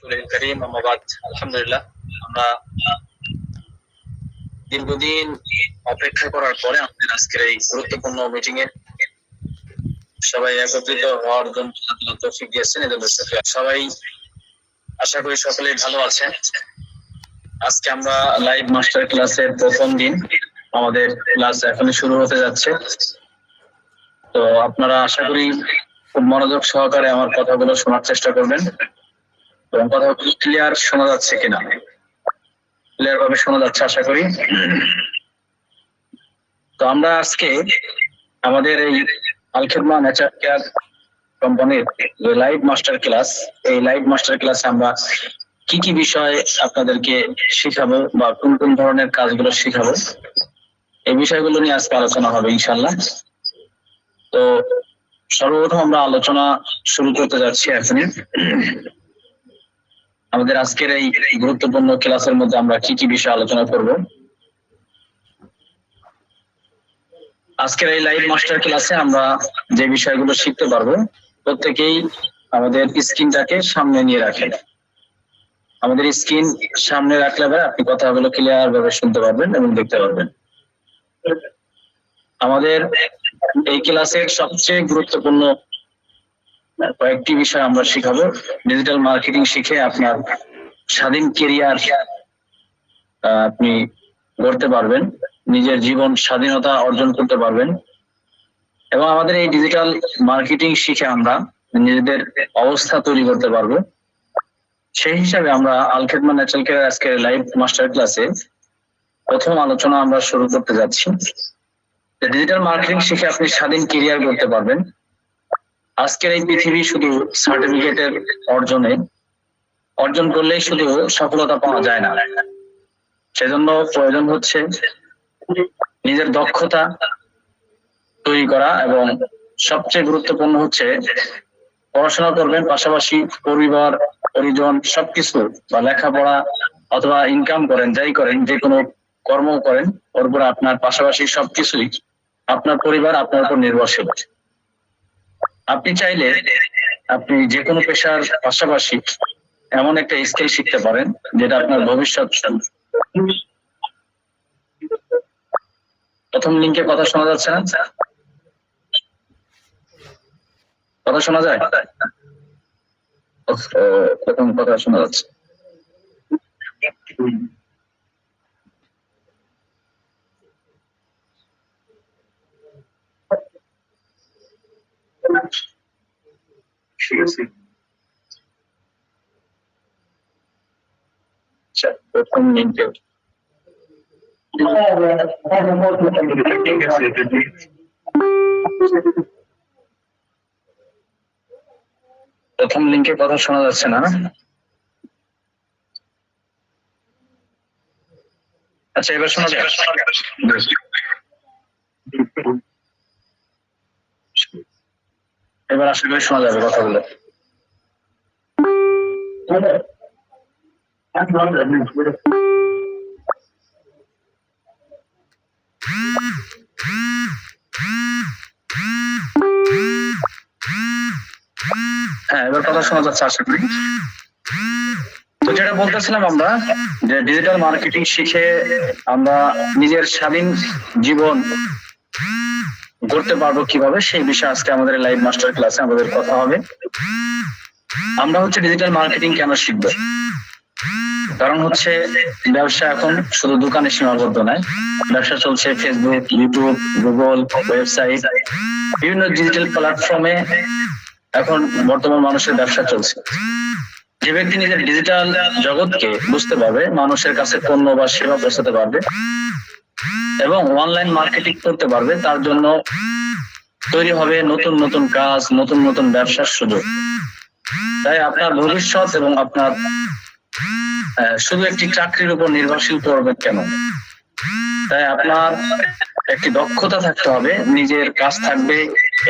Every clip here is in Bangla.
করিম আহমদ আলহামদুলিল্লাহ, আমরা দীর্ঘদিন অপেক্ষা করার পরে আমাদের আজকের এই গুরুত্বপূর্ণ মিটিং এ সবাই একত্রিত হওয়ার জন্য তৌফিক দিয়েছেন। এজন্য সবাই আশা করি সকলেই ভালো আছেন। আজকে আমরা লাইভ মাস্টার ক্লাসের প্রথম দিন, আমাদের ক্লাস এখনই শুরু হতে যাচ্ছে। তো আপনারা আশা করি খুব মনোযোগ সহকারে আমার কথাগুলো শোনার চেষ্টা করবেন এবং কথাগুলো ক্লিয়ার শোনা যাচ্ছে কিনা, ক্লিয়ার ভাবে শোনা যাচ্ছে আশা করি। তো আমরা আজকে আমাদের এই আল খিদমা নেচার কেয়ার কোম্পানির যে লাইভ মাস্টার ক্লাস, এই লাইভ মাস্টার ক্লাসে আমরা কি কি বিষয় আপনাদেরকে শিখাবো বা কোন কোন ধরনের কাজগুলো শিখাবো, এই বিষয়গুলো নিয়ে আজকে আলোচনা হবে ইনশাল্লাহ। তো সর্বপ্রথম আমরা আলোচনা শুরু করতে যাচ্ছি এখনই। আমাদের আজকের এই গুরুত্বপূর্ণ ক্লাসের মধ্যে আমরা কি কি বিষয় আলোচনা করব। আজকের এই লাইভ মাস্টার ক্লাসে আমরা যে বিষয়গুলো শিখতে পারবো, প্রত্যেকেই আমাদের স্ক্রিনটাকে সামনে নিয়ে রাখেন। আমাদের স্ক্রিন সামনে রাখলে আপনি কথাগুলো ক্লিয়ার ভাবে শুনতে পারবেন এবং দেখতে পারবেন। আমাদের এই ক্লাসের সবচেয়ে গুরুত্বপূর্ণ কয়েকটি বিষয় আমরা শিখাবো। ডিজিটাল মার্কেটিং শিখে আপনার স্বাধীন কেরিয়ার আপনি গড়তে পারবেন, নিজের জীবন স্বাধীনতা অর্জন করতে পারবেন। এবং আমাদের এই ডিজিটাল মার্কেটিং শিখে আমরা নিজেদের অবস্থা তৈরি করতে পারবো। সেই হিসাবে আমরা আল খিদমা ন্যাচারাল কেয়ার আজকের লাইভ মাস্টার ক্লাসে প্রথম আলোচনা আমরা শুরু করতে যাচ্ছি। ডিজিটাল মার্কেটিং শিখে আপনি স্বাধীন কেরিয়ার গড়তে পারবেন। আজকের এই পৃথিবী শুধু সার্টিফিকেটের অর্জন করলেই শুধু সফলতা পাওয়া যায় না, সেজন্য প্রয়োজন হচ্ছে নিজের দক্ষতা তৈরি করা এবং সবচেয়ে গুরুত্বপূর্ণ হচ্ছে পড়াশোনা করবেন, পাশাপাশি পরিবার পরিজন সবকিছু বা লেখাপড়া অথবা ইনকাম করেন, যাই করেন, যে কোনো কর্ম করেন, ওর উপর আপনার পাশাপাশি সবকিছুই আপনার পরিবার আপনার উপর নির্ভরশীল। আপনি চাইলে আপনি যে কোনো পেশার পাশাপাশি এমন একটা স্কিল শিখতে পারেন যেটা আপনার ভবিষ্যৎ। প্রথম লিঙ্কে কথা শোনা যাচ্ছে না? কথা শোনা যায়? প্রথম কথা শোনা যাচ্ছে। ঠিক আছে, প্রথম লিঙ্কে প্রথম লিঙ্কে কথা শোনা যাচ্ছে না? আচ্ছা, এবার শোনা যায়? এবার আশা করি শোনা যাবে কথাগুলো। হ্যাঁ, এবার কথা শোনা যাচ্ছে আশা করি। তো যেটা বলতেছিলাম আমরা, যে ডিজিটাল মার্কেটিং শিখে আমরা নিজের স্বাধীন জীবন গড়তে পারবো কিভাবে, সেই বিষয়ে আজকে আমাদের লাইভ মাস্টার ক্লাসে আমাদের কথা হবে। আমরা হচ্ছে ডিজিটাল মার্কেটিং কেন শিখবো? কারণ হচ্ছে ব্যবসা এখন শুধু দোকানে সীমাবদ্ধ নয়, ব্যবসা চলছে ফেসবুক, ইউটিউব, গুগল, ওয়েবসাইট, বিভিন্ন ডিজিটাল প্ল্যাটফর্মে এখন বর্তমান মানুষের ব্যবসা চলছে। যে ব্যক্তি নিজের ডিজিটাল জগৎকে বুঝতে পারবে, মানুষের কাছে পণ্য বা সেবা পৌঁছাতে পারবে এবং অনলাইন মার্কেটিং করতে পারবে, তার জন্য তৈরি হবে নতুন নতুন কাজ, নতুন নতুন ব্যবসার সুযোগ। তাই আপনার ভবিষ্যৎ এবং আপনার শুধু একটি চাকরির উপর নির্ভরশীল করবেন কেন? তাই আপনার একটি দক্ষতা থাকতে হবে, নিজের কাজ থাকবে,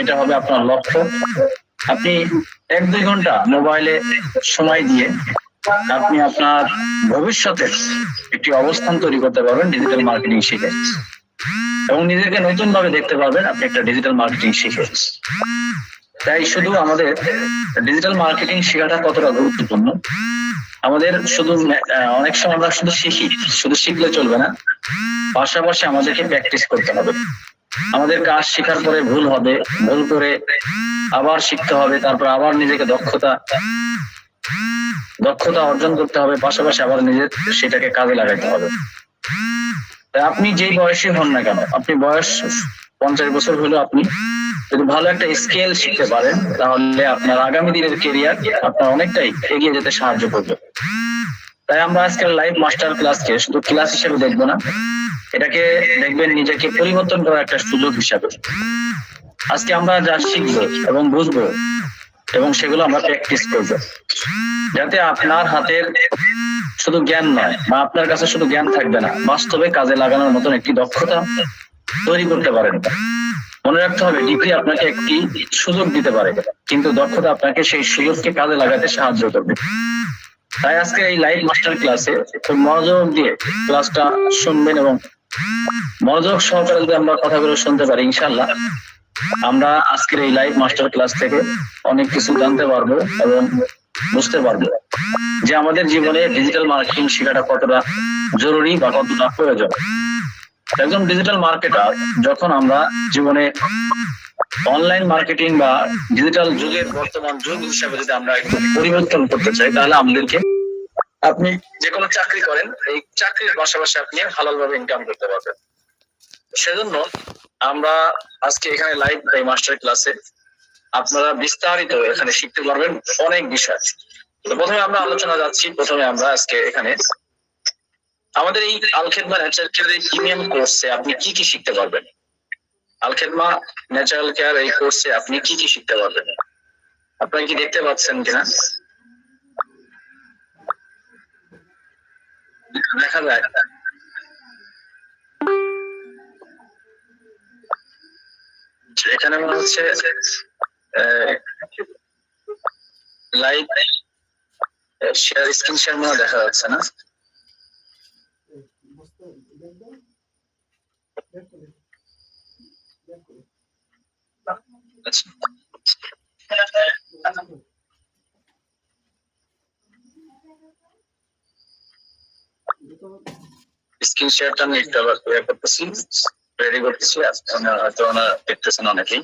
এটা হবে আপনার লক্ষ্য। আপনি 1-2 ঘন্টা মোবাইলে সময় দিয়ে আপনি আপনার ভবিষ্যতের একটি অবস্থান তৈরি করতে পারবেন ডিজিটাল মার্কেটিং শিখে, এবং নিজেকে নতুন ভাবে দেখতে পারবেন আপনি একটা ডিজিটাল মার্কেটিং শিখে। তাই শুধু আমাদের ডিজিটাল মার্কেটিং শেখাটা কতটা গুরুত্বপূর্ণ আমাদের শুধু অনেক সময় আমরা শুধু শিখি, শুধু শিখলে চলবে না, পাশাপাশি আমাদেরকে প্র্যাকটিস করতে হবে। আমাদের কাজ শেখার পরে ভুল হবে, ভুল করে আবার শিখতে হবে, তারপর আবার নিজেকে দক্ষতা অর্জন করতে হবে, পাশাপাশি আবার নিজের সেটাকে কাজে লাগাতে হবে। আপনি যেই বয়সে হন না কেন, আপনি বয়স 50 বছর হলেও আপনি যদি ভালো একটা স্কিল শিখতে পারেন, তাহলে আপনার আগামী দিনের কেরিয়ার আপনার অনেকটাই এগিয়ে যেতে সাহায্য করবে। তাই আমরা আজকের লাইভ মাস্টার ক্লাসকে শুধু ক্লাস হিসেবে দেখবো না, এটাকে দেখবেন নিজেকে পরিবর্তন করার একটা সুযোগ হিসাবে। আজকে আমরা যা শিখবো এবং বুঝবো এবং সেগুলো আমরা প্র্যাকটিস করবো, যাতে আপনার হাতের শুধু জ্ঞান নয় বা আপনার কাছে শুধু জ্ঞান থাকবে না, বাস্তবে কাজে লাগানোর মতন একটি দক্ষতা তৈরি করতে পারেন। মনে রাখতে হবে, ডিগ্রি আপনাকে একটি সুযোগ দিতে পারে, কিন্তু দক্ষতা আপনাকে সেই সুযোগকে কাজে লাগাতে সাহায্য করবে। তাই আজকে এই লাইভ মাস্টার ক্লাসে খুব মনোযোগ দিয়ে ক্লাসটা শুনবেন এবং মনোযোগ সহকারে যদি আমরা কথাগুলো শুনতে পারি, ইনশাল্লাহ আমরা আজকের এই লাইভ মাস্টার ক্লাস থেকে অনেক কিছু জানতে পারবো এবং বুঝতে পারবো যে আমাদের জীবনে ডিজিটাল মার্কেটিং শেখাটা কতটা জরুরি বা কতটা প্রয়োজন। একজন ডিজিটাল মার্কেটার যখন আমরা জীবনে অনলাইন মার্কেটিং বা ডিজিটাল যুগের বর্তমান যুগ হিসাবে যদি আমরা পরিবর্তন করতে চাই, তাহলে আমাদেরকে, আপনি যে কোনো চাকরি করেন, এই চাকরির পাশাপাশি আপনি হালালভাবে ইনকাম করতে পারবেন। সেজন্য আমরা আজকে এখানে লাইভ এই মাস্টার ক্লাসে আপনারা বিস্তারিত এখানে শিখতে পারবেন অনেক বিষয়। তো প্রথমে আমরা আলোচনা যাচ্ছি, প্রথমে আমরা আজকে এখানে আমাদের এই আল খেদমা ন্যাচারাল কেয়ার প্রিমিয়াম কোর্সে আপনি কি কি শিখতে পারবেন। আল খেদমা ন্যাচারাল কেয়ার এই কোর্সে আপনি কি কি শিখতে পারবেন, আপনারা কি দেখতে পাচ্ছেন কিনা? দেখা যায় এখানে মনে হচ্ছে লাইভ শেয়ার, স্ক্রিন শেয়ার মনে দেখা যাচ্ছে না। স্ক্রিন শেয়ারটা আমি একটু আবার ক্লিয়ার করতেছি, রেডি করতেছি। হয়তো ওনারা দেখতেছেন অনেকেই।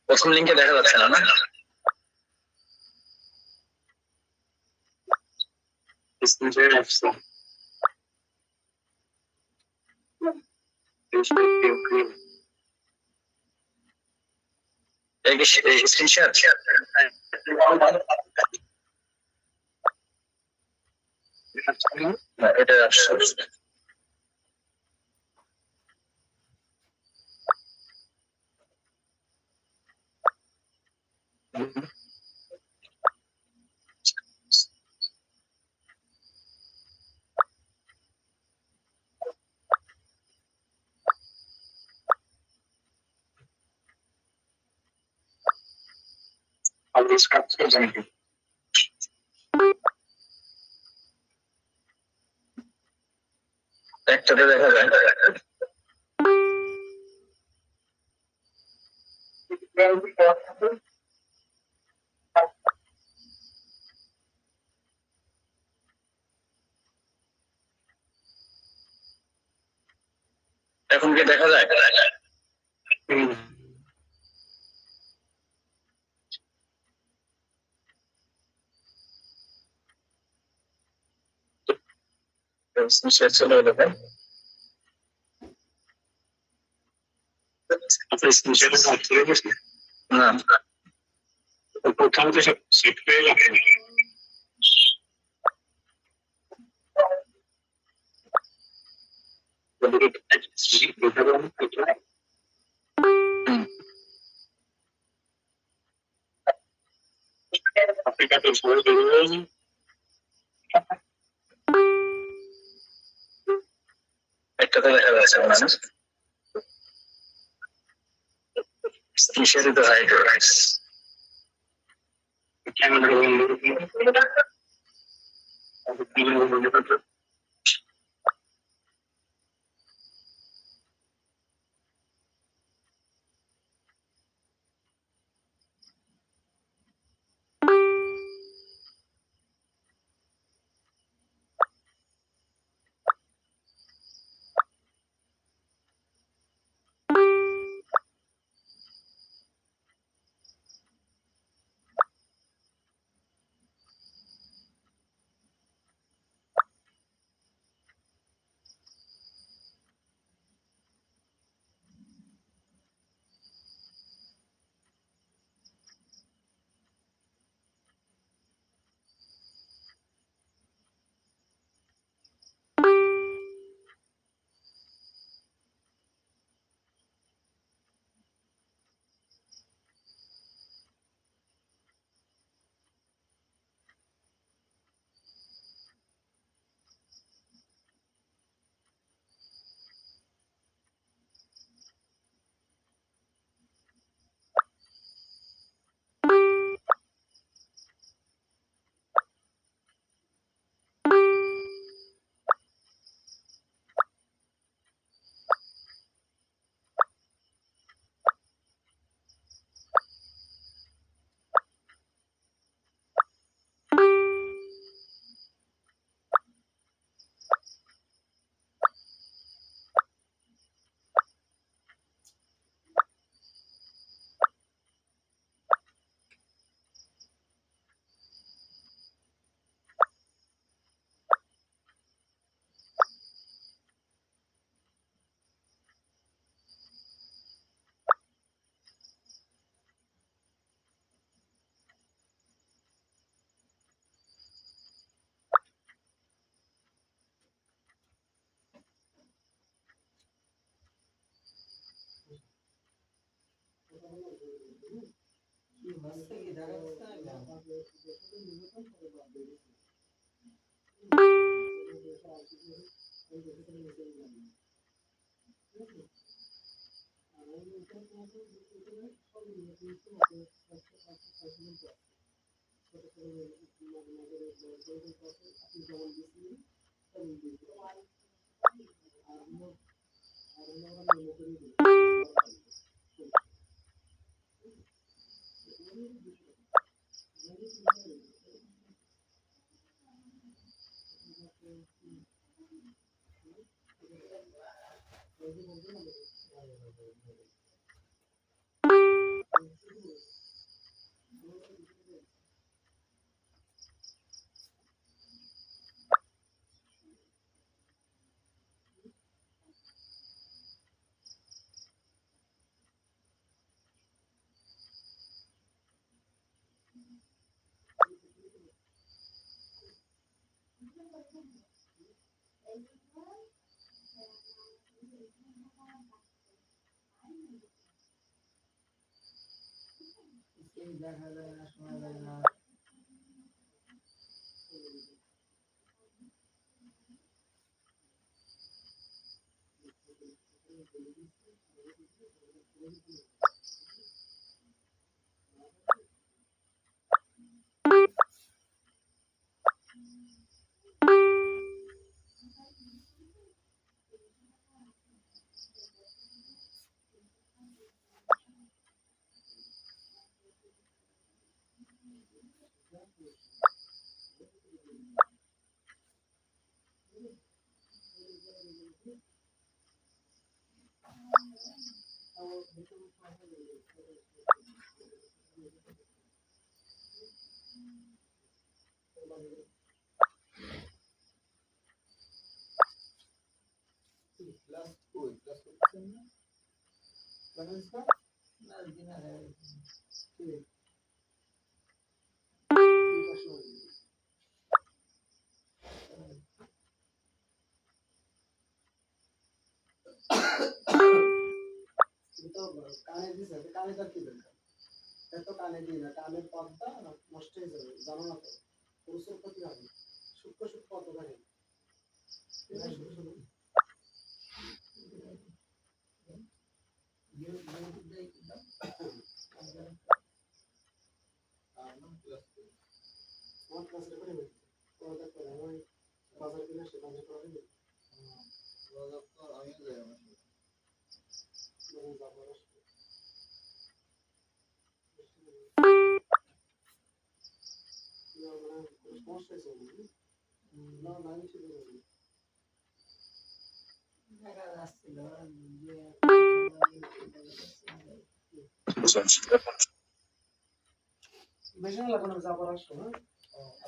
প্রথম লিঙ্কে দেখা যাচ্ছে না, না? স্ক্রিন শেয়ার আসছে। স্ক্রিন শেয়ার এটা আসছে। একটাতে দেখা যায়। এখন কি দেখা যায়? চলে এলো ভাই। আপনার স্ক্রিন শেয়ার না, প্রথম তো সব সেট হয়ে যাবে। একটাতে দেখা যাচ্ছে না, স্ক্রিন শেয়ারে তো হাইড রাইস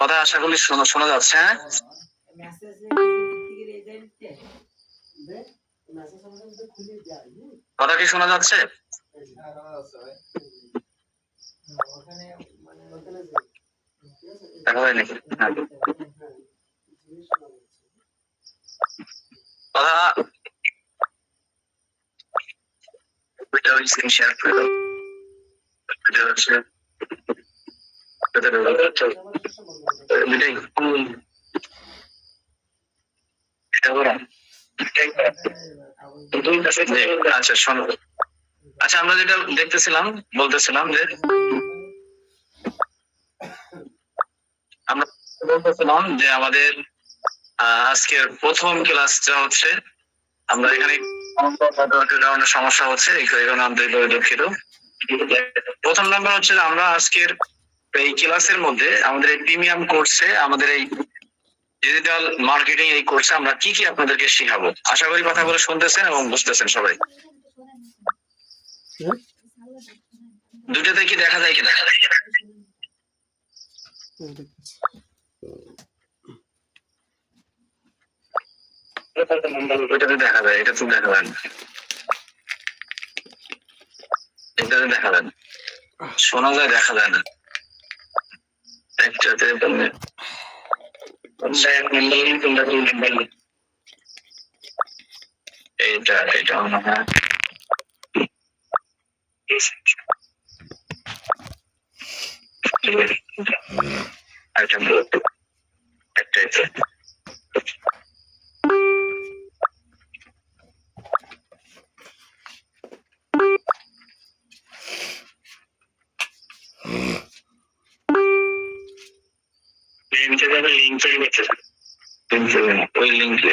কথা আশা করি শোনা যাচ্ছে। হ্যাঁ, কথা কি শোনা যাচ্ছে? দেখা যায় নাকি? হ্যাঁ। কথা শেয়ার করে দাও। এটা হচ্ছে আচ্ছা শোনো। আচ্ছা, আমরা যেটা বলতেছিলাম যে আমরা বলতেছিলাম যে আমাদের আজকের প্রথম ক্লাসটা হচ্ছে, আমরা এখানে সমস্যা হচ্ছে, এখানে আন্তরিকভাবে দুঃখিত। প্রথম নাম্বার হচ্ছে যে আমরা আজকের এই ক্লাসের মধ্যে আমাদের এই প্রিমিয়াম কোর্সে, আমাদের এই ডিজিটাল মার্কেটিং এই কোর্সে আমরা কি কি আপনাদেরকে শেখাবো। আশা করি কথাগুলো শুনতেছেন এবং বুঝতেছেন সবাই। দুটোতে কি দেখা যায় কিনা? ওইটাতে দেখা যায়, এটা তো দেখা যায় না, এটাতে দেখা যায় না, শোনা যায়, দেখা যায় না। একটাতে এটা মনে হয় লিঙ্ক তৈরি করতে ওই লিঙ্কে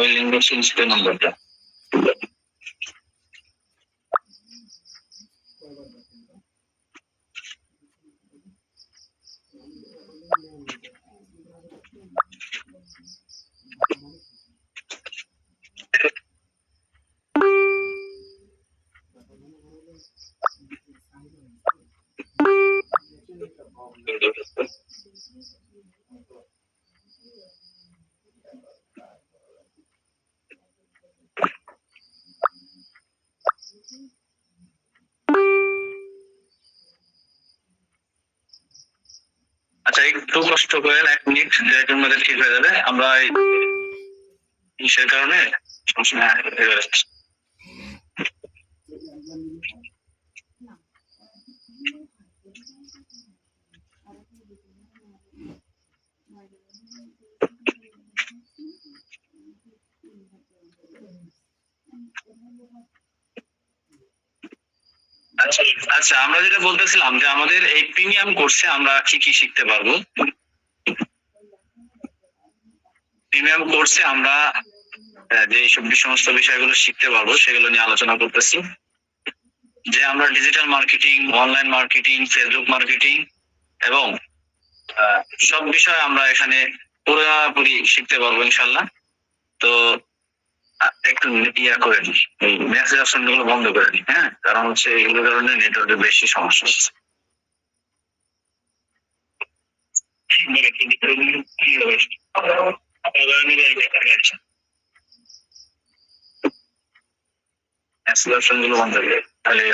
ওই লিঙ্কে সিস্টেম নাম্বারটা আচ্ছা একটু কষ্ট করেন, 1 মিনিট, 1 মধ্যে ঠিক হয়ে যাবে। আমরা ইসের কারণে সমস্যা আচ্ছা আচ্ছা, আমরা যেটা বলতেছিলাম যে আমাদের এই প্রিমিয়াম কোর্সে আমরা কি কি শিখতে পারবো। প্রিমিয়াম কোর্সে আমরা যে সমস্ত বিষয়গুলো শিখতে পারবো সেগুলো নিয়ে আলোচনা করতেছি। যে আমরা digital marketing, online marketing, Facebook marketing এবং সব বিষয় আমরা এখানে পুরোপুরি শিখতে পারবো ইনশাল্লাহ। তো একটু ইয়া করে নি, এই মেসেজ অপশন গুলো বন্ধ করে নি, হ্যাঁ, কারণ হচ্ছে এগুলোর কারণে নেটওয়ার্কের বেশি সমস্যা হচ্ছে। মেসেজ অপশন গুলো বন্ধ করে তাহলে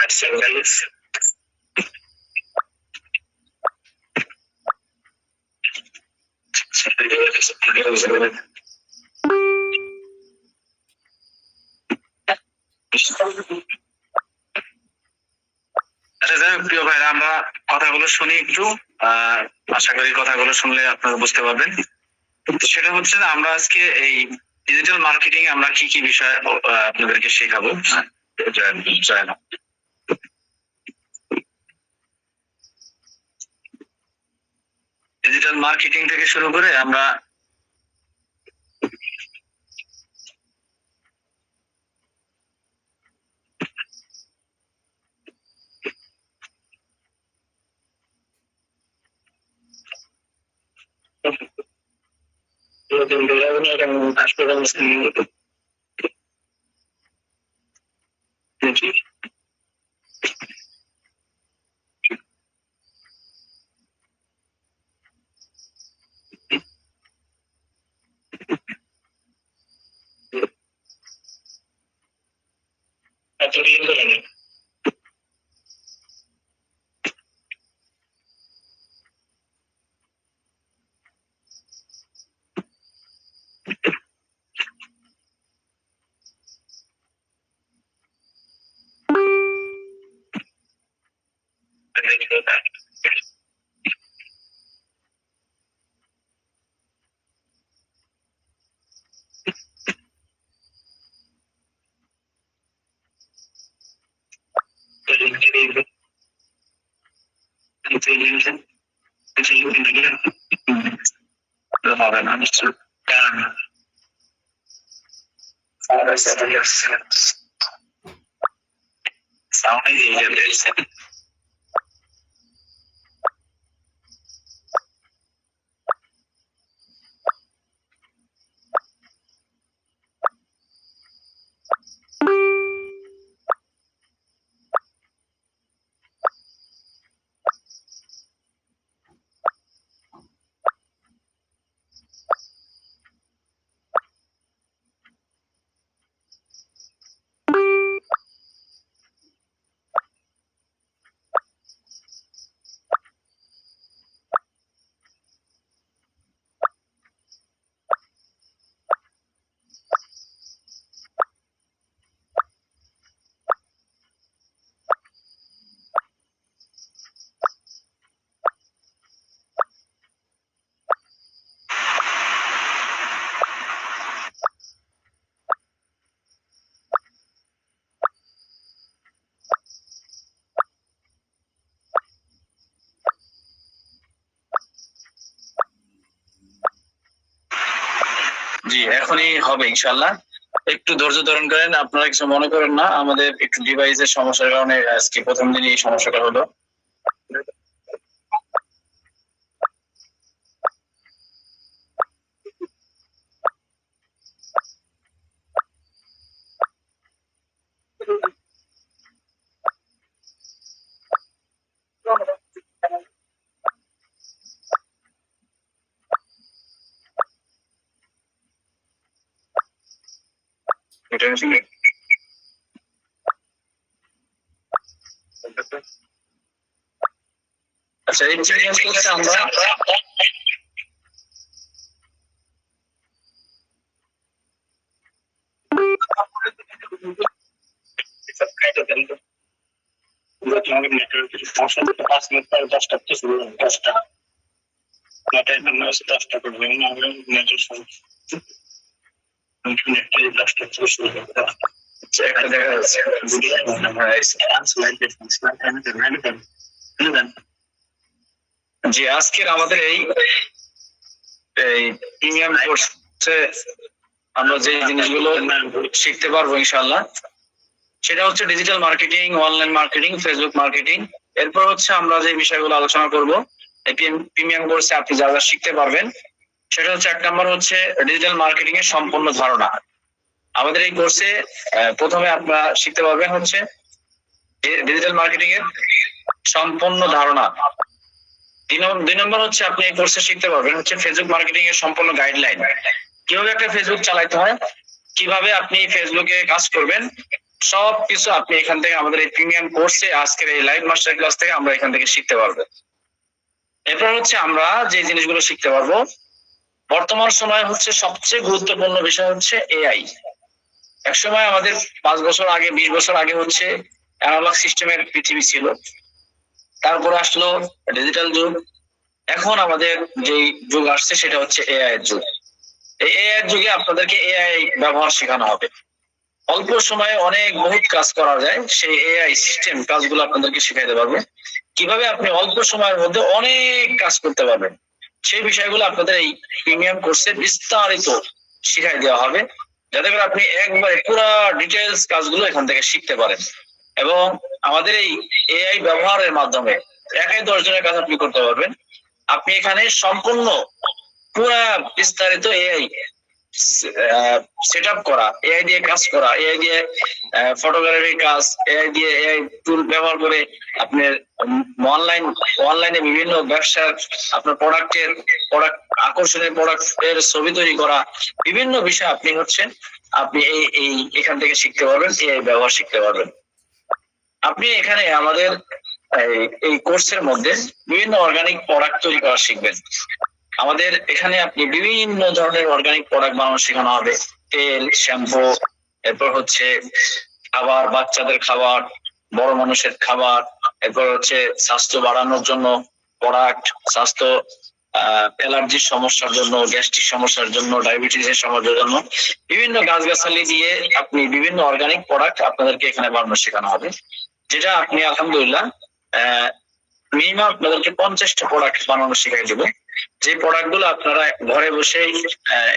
আচ্ছা যাই হোক প্রিয় ভাইরা, আমরা কথাগুলো শুনি একটু। আশা করি কথাগুলো শুনলে আপনারা বুঝতে পারবেন। সেটা হচ্ছে যে আমরা আজকে এই ডিজিটাল মার্কেটিং আমরা কি কি বিষয় আপনাদেরকে শেখাবো। ডিজিটাল মার্কেটিং থেকে শুরু করে আমরা হবে না সাউন্ড দিয়ে যাবে। জি এখনই হবে ইনশাল্লাহ। একটু ধৈর্য ধারণ করেন, আপনারা কিছু মনে করেন না, আমাদের একটু ডিভাইসের সমস্যার কারণে আজকে প্রথম দিনই এই সমস্যাটা হলো। এটা হচ্ছে- আচ্ছা এই চেঞ্জ করতে আমরা একটা দেখা যাচ্ছে। জি আজকের আমাদের এই প্রিমিয়াম কোর্সে আমরা যে জিনিসগুলো শিখতে পারবো ইনশাল্লাহ, সেটা হচ্ছে digital marketing, online marketing, Facebook marketing. এরপর হচ্ছে আমরা যে বিষয়গুলো আলোচনা করব এই প্রিমিয়াম কোর্সে আপনি যা যা শিখতে পারবেন, সেটা হচ্ছে এক নম্বর হচ্ছে ডিজিটাল মার্কেটিং এর সম্পূর্ণ ধারণা। আমাদের এই কোর্সে প্রথমে আপনারা শিখতে পারবেন হচ্ছে ডিজিটাল মার্কেটিং এর সম্পূর্ণ ধারণা। দুই নম্বর হচ্ছে আপনি এই কোর্সে শিখতে পারবেন হচ্ছে ফেসবুক মার্কেটিং এর সম্পূর্ণ গাইডলাইন, কিভাবে একটা ফেসবুক চালাতে হয়, কিভাবে আপনি ফেসবুকে কাজ করবেন, সবকিছু আপনি এখান থেকে আমাদের এই প্রিমিয়াম কোর্সে আজকের এই লাইভ মাস্টার ক্লাস থেকে আমরা এখান থেকে শিখতে পারবো। এরপর হচ্ছে আমরা যে জিনিসগুলো শিখতে পারবো, বর্তমান সময় হচ্ছে সবচেয়ে গুরুত্বপূর্ণ বিষয় হচ্ছে এআই। এক সময় আমাদের 5 বছর আগে, 20 বছর আগে হচ্ছে অ্যানালগ সিস্টেমের পৃথিবী ছিল, তারপরে আসলো ডিজিটাল যুগ, এখন আমাদের যে যুগ আসছে সেটা হচ্ছে এআই এর যুগ। এই এআই এর যুগে আপনাদেরকে এআই ব্যবহার শেখানো হবে। অল্প সময়ে অনেক বহুত কাজ করা যায়, সেই এআই সিস্টেম কাজগুলো আপনাদেরকে শেখাইতে পারবে। কিভাবে আপনি অল্প সময়ের মধ্যে অনেক কাজ করতে পারবেন, সেই বিষয়গুলো আপনাদের এই প্রিমিয়াম কোর্সে বিস্তারিত শিখাই দেওয়া হবে, যাতে করে আপনি একবারে পুরো ডিটেলস কাজগুলো এখান থেকে শিখতে পারেন। এবং আমাদের এই এআই ব্যবহারের মাধ্যমে 1-10 জনের কাজ আপনি করতে পারবেন। আপনি এখানে সম্পূর্ণ পুরা বিস্তারিত এআই সেট আপ করা, এআই দিয়ে কাজ করা, এআই দিয়ে ফটোগ্রাফির কাজ, এআই দিয়ে এআই টুল ব্যবহার করে আপনার অনলাইনে বিভিন্ন ব্যবসার আপনার প্রোডাক্ট আকর্ষণীয় প্রোডাক্টের ছবি তৈরি করা, বিভিন্ন বিষয় আপনি এই এখান থেকে শিখতে পারবেন, এআই ব্যবহার শিখতে পারবেন। আপনি এখানে আমাদের এই কোর্সের মধ্যে বিভিন্ন অর্গানিক প্রোডাক্ট তৈরি করা শিখবেন। আমাদের এখানে আপনি বিভিন্ন ধরনের অর্গানিক প্রোডাক্ট বানানো শেখানো হবে, তেল, শ্যাম্পু, এরপর হচ্ছে খাবার, বাচ্চাদের খাবার, বড় মানুষের খাবার, এরপর হচ্ছে স্বাস্থ্য বাড়ানোর জন্য প্রোডাক্ট, স্বাস্থ্য অ্যালার্জির সমস্যার জন্য, গ্যাস্ট্রিক সমস্যার জন্য, ডায়াবেটিসের সমস্যার জন্য বিভিন্ন গাছগাছালি দিয়ে আপনি বিভিন্ন অর্গানিক প্রোডাক্ট আপনাদেরকে এখানে বানানো শেখানো হবে, যেটা আপনি আলহামদুলিল্লাহ মিনিমাম আপনাদেরকে 50টা প্রোডাক্ট বানানো শিখাই দেবো। যে প্রোডাক্ট গুলো আপনারা ঘরে বসেই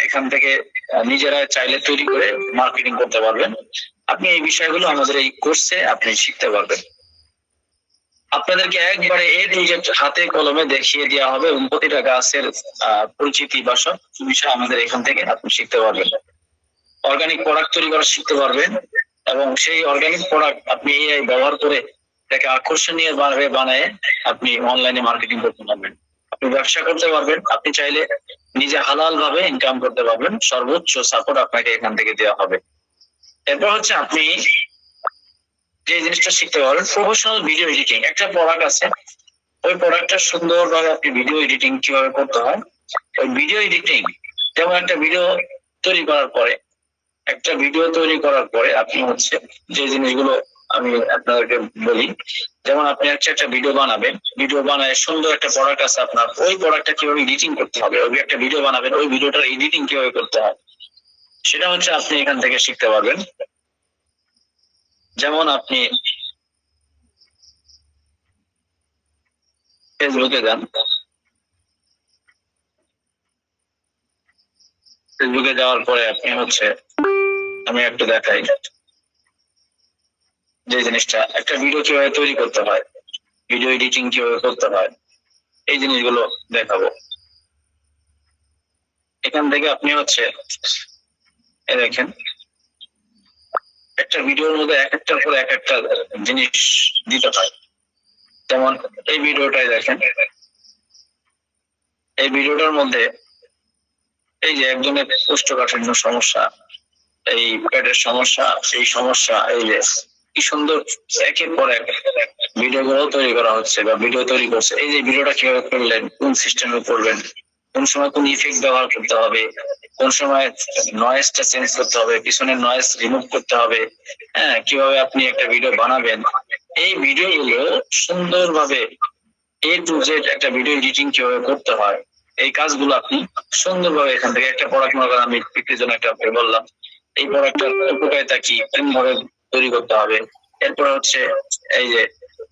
এখান থেকে নিজেরা চাইলে তৈরি করে মার্কেটিং করতে পারবেন। আপনি এই বিষয়গুলো আমাদের এই কোর্সে আপনি শিখতে পারবেন। আপনাদেরকে একবারে এ টু জেড হাতে কলমে দেখিয়ে দেওয়া হবে এবং প্রতিটা গাছের পরিচিতি বা সব বিষয় আমাদের এখান থেকে আপনি শিখতে পারবেন। অর্গানিক প্রোডাক্ট তৈরি করা শিখতে পারবেন এবং সেই অর্গানিক প্রোডাক্ট আপনি এআই ব্যবহার করে এটাকে আকর্ষণীয় ভাবে বানায় আপনি অনলাইনে মার্কেটিং করতে পারবেন। আপনি ব্যবসা করতে পারবেন, আপনি চাইলে নিজে হালাল ভাবে ইনকাম করতে পারবেন, সর্বোচ্চ সাপোর্ট আপনাকে এখান থেকে দেওয়া হবে। এরপর হচ্ছে আপনি যে জিনিসটা শিখতে পারবেন, প্রফেশনাল ভিডিও এডিটিং। একটা প্রোডাক্ট আছে, ওই প্রোডাক্টটা সুন্দরভাবে আপনি ভিডিও এডিটিং কিভাবে করতে হয়, ওই ভিডিও এডিটিং, যেমন একটা ভিডিও তৈরি করার পরে আপনি হচ্ছে যে জিনিসগুলো আমি আপনাদেরকে বলি, যেমন আপনি একটা ভিডিও বানাবেন, ভিডিও বানায় সুন্দর একটা প্রোডাক্ট আছে আপনার, ওই প্রোডাক্টটা কিভাবে এডিটিং করতে হবে, ওই একটা ভিডিও বানাবেন, ওই ভিডিওটার এডিটিং কিভাবে করতে হয়, সেটা হচ্ছে আপনি এখান থেকে শিখতে পারবেন। যেমন আপনি ফেসবুকে যান, ফেসবুকে যাওয়ার পরে আপনি হচ্ছে, আমি একটু দেখাই যে জিনিসটা, একটা ভিডিও কিভাবে তৈরি করতে হয়, ভিডিও এডিটিং কিভাবে করতে হয়, এই জিনিসগুলো দেখাবো। এখান থেকে আপনি হচ্ছে দেখেন, একটা ভিডিওর মধ্যে এক একটার পর এক একটা জিনিস দিতে হয়। যেমন এই ভিডিওটাই দেখেন, এই ভিডিওটার মধ্যে এই যে একজনের কোষ্ঠকাঠিন্য সমস্যা, এই পেটের সমস্যা, এই সমস্যা, এই যে কি সুন্দর একের পর এক ভিডিও গুলো তৈরি করা হচ্ছে বা ভিডিও তৈরি করছে। এই যে ভিডিওটা কিভাবে করলেন, কোন সিস্টেমে করবেন, কোন সময় কোন ইফেক্ট ব্যবহার করতে হবে, কোন সময় নয়েজটা চেঞ্জ করতে হবে, পিছনের নয়েজ রিমুভ করতে হবে, হ্যাঁ, কিভাবে আপনি একটা ভিডিও বানাবেন, এই ভিডিও গুলো সুন্দরভাবে এ টু জেড একটা ভিডিও এডিটিং কিভাবে করতে হয়, এই কাজগুলো আপনি সুন্দরভাবে এখান থেকে একটা প্রোডাক্ট মনে করেন আমি বিক্রির জন্য একটা বললাম, এই প্রোডাক্টটার উপকারিতা কি, ভাবে তৈরি করতে হবে। এরপর হচ্ছে এই যে